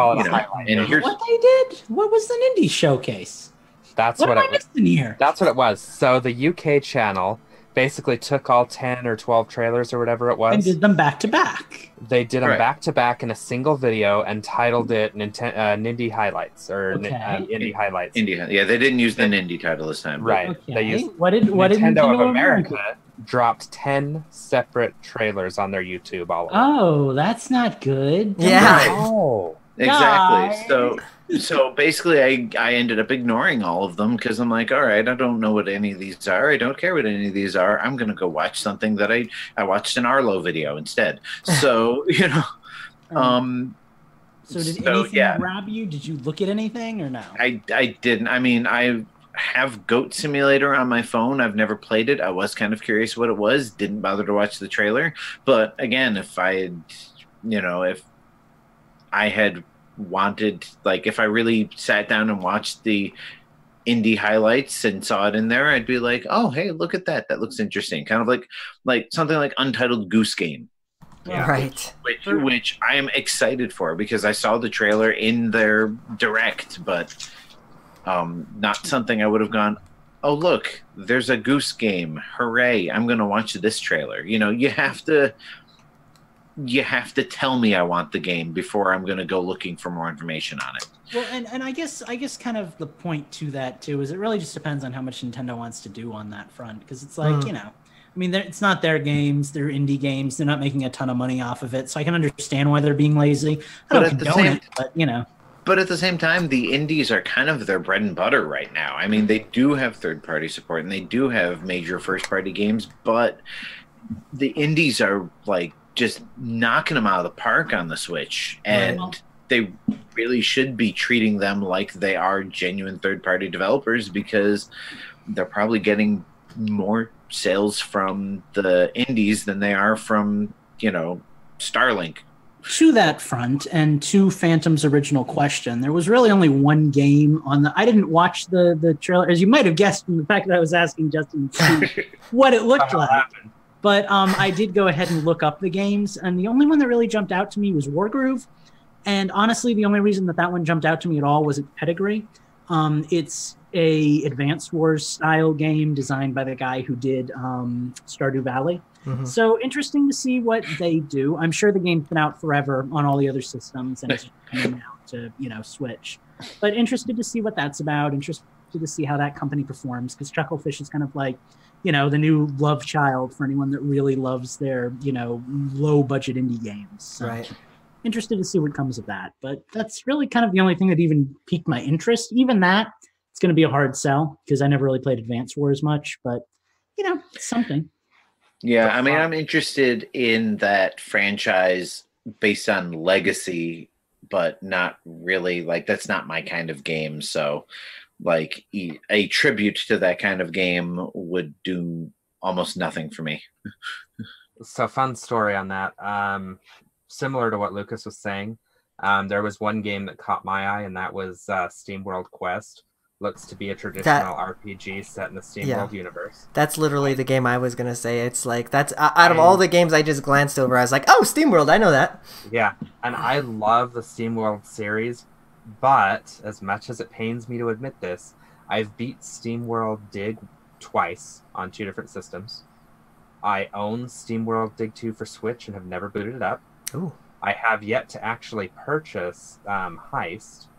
here's what they did. What was an indie showcase? That's what I missed in here. That's what it was. So the UK channel basically took all 10 or 12 trailers or whatever it was and did them back to back. They did them back to back in a single video and titled it Indie Highlights or Indie Highlights. Yeah, they didn't use the Indie title this time. Right. Okay. They used what did Nintendo of America dropped 10 separate trailers on their YouTube all over. Oh, that's not good. Yeah. Oh. Exactly. So basically, I ended up ignoring all of them because I'm like, all right, I don't know what any of these are. I don't care what any of these are. I'm going to go watch something that I watced an Arlo video instead. So, So did anything grab you? Did you look at anything or no? I didn't. I mean, I have Goat Simulator on my phone. I've never played it. I was kind of curious what it was. Didn't bother to watch the trailer. But again, if I had wanted, if I really sat down and watched the Indie Highlights and saw it in there, I'd be like, oh, hey, look at that. That looks interesting. Kind of like something like Untitled Goose Game. Yeah. Right. Which I am excited for because I saw the trailer in their direct, but not something I would have gone, oh, look, there's a Goose Game. Hooray. I'm going to watch this trailer. You have to tell me I want the game before I'm going to go looking for more information on it. Well, and I guess kind of the point to that too is it really just depends on how much Nintendo wants to do on that front, because it's like, I mean, it's not their games. They're indie games. They're not making a ton of money off of it. So I can understand why they're being lazy. I don't condone it, but, you know. But at the same time, the indies are kind of their bread and butter right now. I mean, they do have third-party support, and they do have major first-party games, but the indies are, like, just knocking them out of the park on the Switch. And they really should be treating them like they are genuine third-party developers, because they're probably getting more sales from the indies than they are from, you know, Starlink. To that front, and to Phantom's original question, there was really only one game on the. I didn't watch the trailer, as you might have guessed from the fact that I was asking Justin to see what it looked like. But I did go ahead and look up the games, and the only one that really jumped out to me was Wargroove. And honestly, the only reason that one jumped out to me at all was its pedigree. It's a Advanced Wars style game designed by the guy who did Stardew Valley. Mm-hmm. So interesting to see what they do. I'm sure the game's been out forever on all the other systems, and it's coming out to, you know, Switch. But interested to see what that's about. Interested to see how that company performs, because Chucklefish is kind of like, you know, the new love child for anyone that really loves their, you know, low budget indie games. So right. Interested to see what comes of that. But that's really kind of the only thing that even piqued my interest. Even that, it's going to be a hard sell, because I never really played Advance Wars much, but, you know, it's something. Yeah, I mean, I'm interested in that franchise based on legacy, but not really, like, that's not my kind of game. So, like, a tribute to that kind of game would do almost nothing for me. So, fun story on that. Similar to what Lucas was saying, there was one game that caught my eye, and that was SteamWorld Quest. Looks to be a traditional RPG set in the SteamWorld universe. That's literally the game I was going to say. It's like, that's out of all the games I just glanced over, I was like, oh, SteamWorld, I know that. Yeah, and I love the SteamWorld series, but as much as it pains me to admit this, I've beat SteamWorld Dig twice on 2 different systems. I own SteamWorld Dig 2 for Switch and have never booted it up. Ooh. I have yet to actually purchase Heist.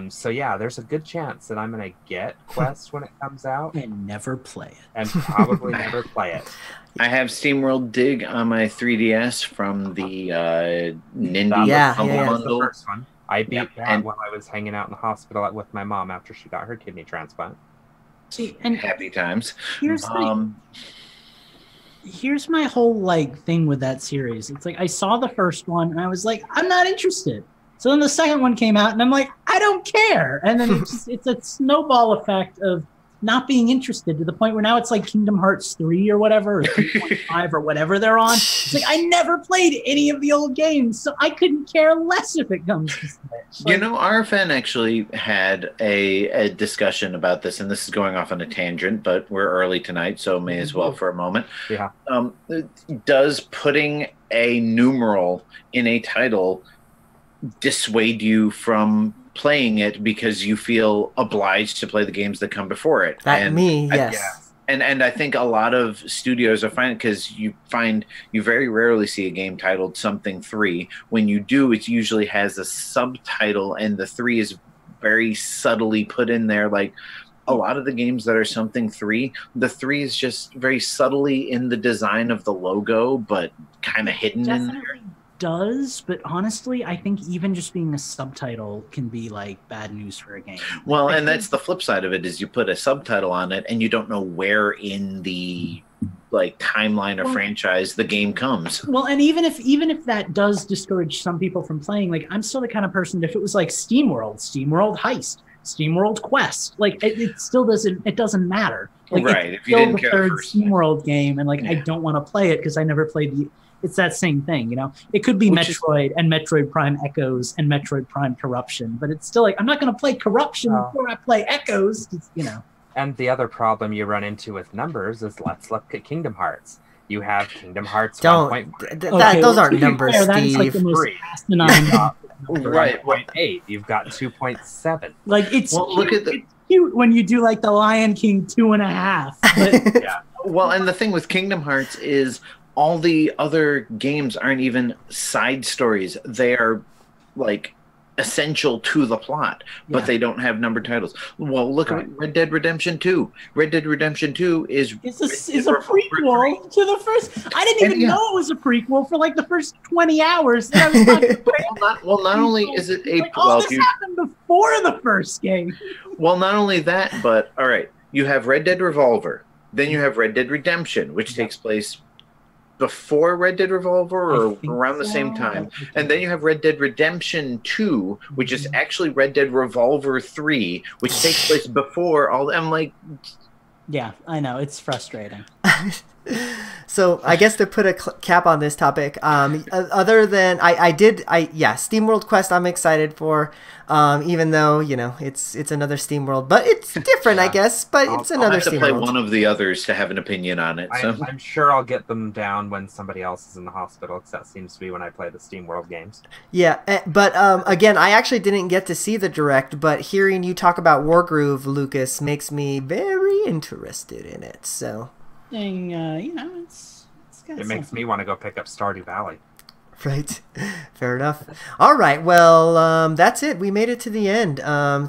So yeah, there's a good chance that I'm going to get Quest when it comes out. And never play it. And probably never play it. I have SteamWorld Dig on my 3DS from the Nindy bundle. The first one. I beat that while I was hanging out in the hospital with my mom after she got her kidney transplant. See, and happy times. Here's my whole like thing with that series. It's like I saw the first one and I was like, I'm not interested. So then the second one came out and I'm like, I don't care. And then it's a snowball effect of not being interested, to the point where now it's like Kingdom Hearts 3 or whatever, or 3.5 or whatever they're on. It's like, I never played any of the old games, so I couldn't care less if it comes to Switch. You know, RFN actually had a discussion about this, and this is going off on a tangent, but we're early tonight, so may as well for a moment. Yeah. Does putting a numeral in a title dissuade you from playing it because you feel obliged to play the games that come before it? Yes. And I think a lot of studios are finding, because you very rarely see a game titled something 3. When you do, it usually has a subtitle, and the 3 is very subtly put in there. Like a lot of the games that are something 3, the 3 is just very subtly in the design of the logo, but kind of hidden in there. Does, but honestly, I think even just being a subtitle can be like bad news for a game. Well, and that's the flip side of it, is you put a subtitle on it and you don't know where in the like timeline or franchise the game comes. Well, and even if that does discourage some people from playing, like I'm still the kind of person that if it was like SteamWorld Heist, SteamWorld Quest, like it still doesn't matter. Like, right. If you didn't care the first SteamWorld game, and like I don't want to play it because I never played it's that same thing, you know. It could be Metroid and Metroid Prime Echoes and Metroid Prime Corruption, but it's still like I'm not going to play Corruption before I play Echoes, you know. And the other problem you run into with numbers is, let's look at Kingdom Hearts. You have Kingdom Hearts 1.1. Those aren't numbers, Steve. That's like the most asinine right. 1.8. You've got 2.7. Like it's cute when you do like the Lion King 2.5. But yeah. Well, and the thing with Kingdom Hearts is, all the other games aren't even side stories. They are like essential to the plot, but they don't have numbered titles. Well, look at Red Dead Redemption 2. Red Dead Redemption 2 is a prequel to the first. I didn't even know it was a prequel for like the first 20 hours that I was talking about. Not only is it a like, this happened before the first game. Well, not only that, but all right, you have Red Dead Revolver, then you have Red Dead Redemption, which takes place before Red Dead Revolver or around the same time. And then you have Red Dead Redemption 2, which is actually Red Dead Revolver 3, which takes place before all. I'm like... Yeah, I know. It's frustrating. So I guess to put a cap on this topic, other than SteamWorld Quest I'm excited for, even though, you know, it's another SteamWorld, but it's different, I guess, but it's another SteamWorld. I'll have to play one of the others to have an opinion on it. So. I'm sure I'll get them down when somebody else is in the hospital, because that seems to be when I play the SteamWorld games. Yeah, but again, I actually didn't get to see the Direct, but hearing you talk about Wargroove, Lucas, makes me very interested in it, so... you know, it makes me want to go pick up Stardew Valley. Right. Fair enough. All right. Well, that's it. We made it to the end.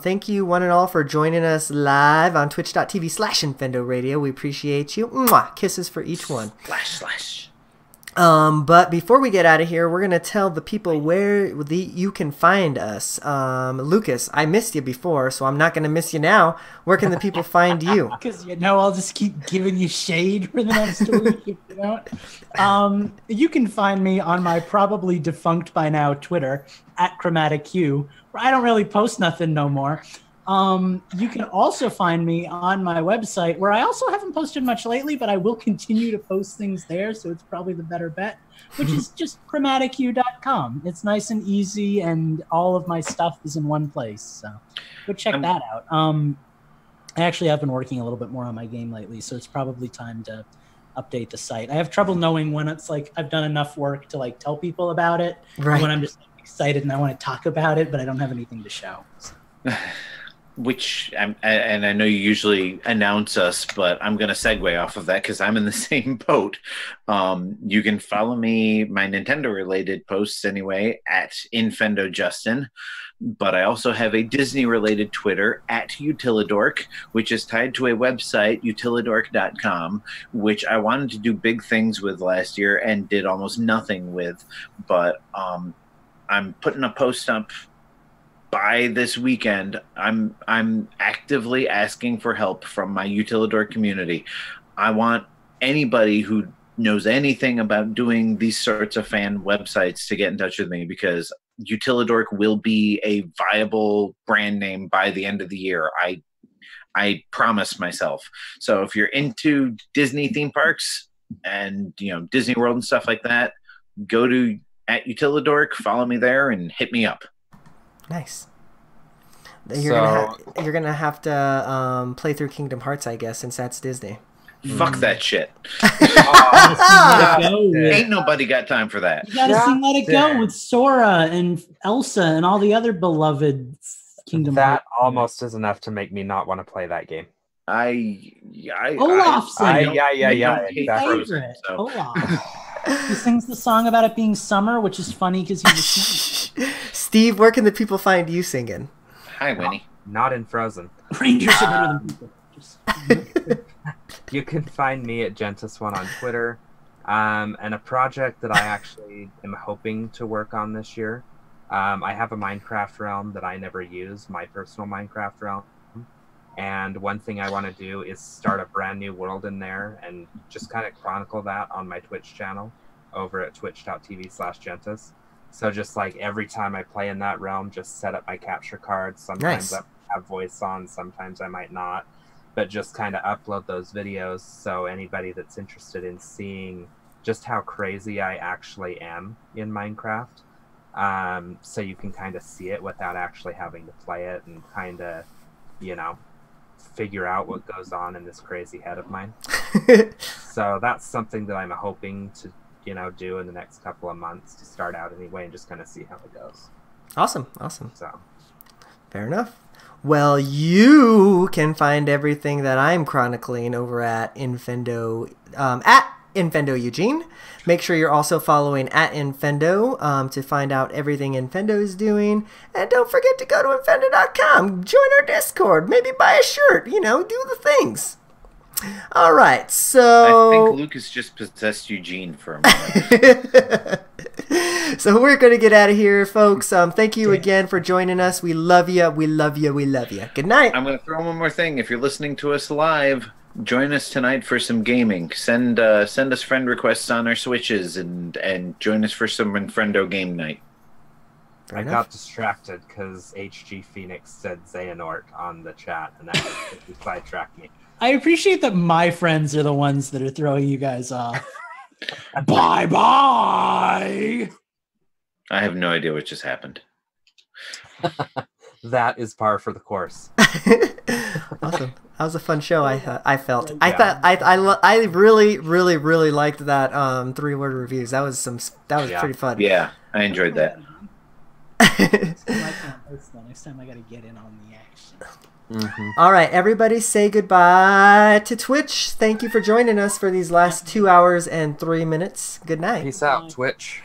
Thank you one and all for joining us live on twitch.tv/Infendo Radio. We appreciate you. Mwah! Kisses for each one. Slash. But before we get out of here, we're going to tell the people where you can find us. Lucas, I missed you before, so I'm not going to miss you now. Where can the people find you? Because, you know, I'll just keep giving you shade for the next week if you don't. You can find me on my probably defunct by now Twitter, @ChromaticQ, where I don't really post nothing no more. You can also find me on my website, where I also haven't posted much lately, but I will continue to post things there, so it's probably the better bet, which is just chromaticq.com. It's nice and easy, and all of my stuff is in one place, so go check that out. I actually have been working a little bit more on my game lately, so it's probably time to update the site. I have trouble knowing when it's like I've done enough work to like tell people about it, right, when I'm just excited and I want to talk about it, but I don't have anything to show. So. Which, and I know you usually announce us, but I'm going to segue off of that because I'm in the same boat. You can follow me, my Nintendo-related posts anyway, @InfendoJustin. But I also have a Disney-related Twitter, @Utilidork, which is tied to a website, utilidork.com, which I wanted to do big things with last year and did almost nothing with. But I'm putting a post up by this weekend. I'm actively asking for help from my Utilidork community. I want anybody who knows anything about doing these sorts of fan websites to get in touch with me, because Utilidork will be a viable brand name by the end of the year. I promise myself. So if you're into Disney theme parks and, you know, Disney World and stuff like that, go to @Utilidork, follow me there, and hit me up. Nice. You're gonna have to play through Kingdom Hearts, I guess, since that's Disney. Fuck that shit. Ain't nobody got time for that. You gotta sing "Let It Go" with Sora and Elsa and all the other beloved Kingdom Hearts. That almost is enough to make me not want to play that game. Olaf's favorite. Olaf. He sings the song about it being summer, which is funny because he's a singer. Steve, where can the people find you singing? Hi, Winnie. Not in Frozen. Rangers are better than people. You can find me at Gentis1 on Twitter. And a project that I actually am hoping to work on this year. I have a Minecraft realm that I never use, my personal Minecraft realm. And one thing I want to do is start a brand new world in there and just kind of chronicle that on my Twitch channel over at twitch.tv/Gentis. So just like every time I play in that realm, just set up my capture cards. Sometimes I have voice on, sometimes I might not. But just kind of upload those videos so anybody that's interested in seeing just how crazy I actually am in Minecraft, so you can kind of see it without actually having to play it and kind of, you know, figure out what goes on in this crazy head of mine. So that's something that I'm hoping to, you know, do in the next couple of months to start out anyway and just kind of see how it goes. Awesome. So fair enough. Well, you can find everything that I'm chronicling over at Infendo, at Infendo Eugene. Make sure you're also following at Infendo to find out everything Infendo is doing. And don't forget to go to Infendo.com. Join our Discord. Maybe buy a shirt. You know, do the things. All right, so... I think Lucas just possessed Eugene for a moment. So we're going to get out of here, folks. Thank you again for joining us. We love you. We love you. We love you. Good night. I'm going to throw one more thing. If you're listening to us live, join us tonight for some gaming. Send us friend requests on our Switches and join us for some Infendo game night. I got distracted because HG Phoenix said Xehanort on the chat, and that sidetracked me. I appreciate that my friends are the ones that are throwing you guys off. Bye-bye! I have no idea what just happened. That is par for the course. Awesome. That was a fun show. I felt. Yeah. I really liked that 3-word reviews. That was pretty fun. Yeah, I enjoyed that. Next time I gotta get in on the action. Mm-hmm. All right, everybody say goodbye to Twitch. Thank you for joining us for these last 2 hours and 3 minutes. Good night. Peace out, Twitch.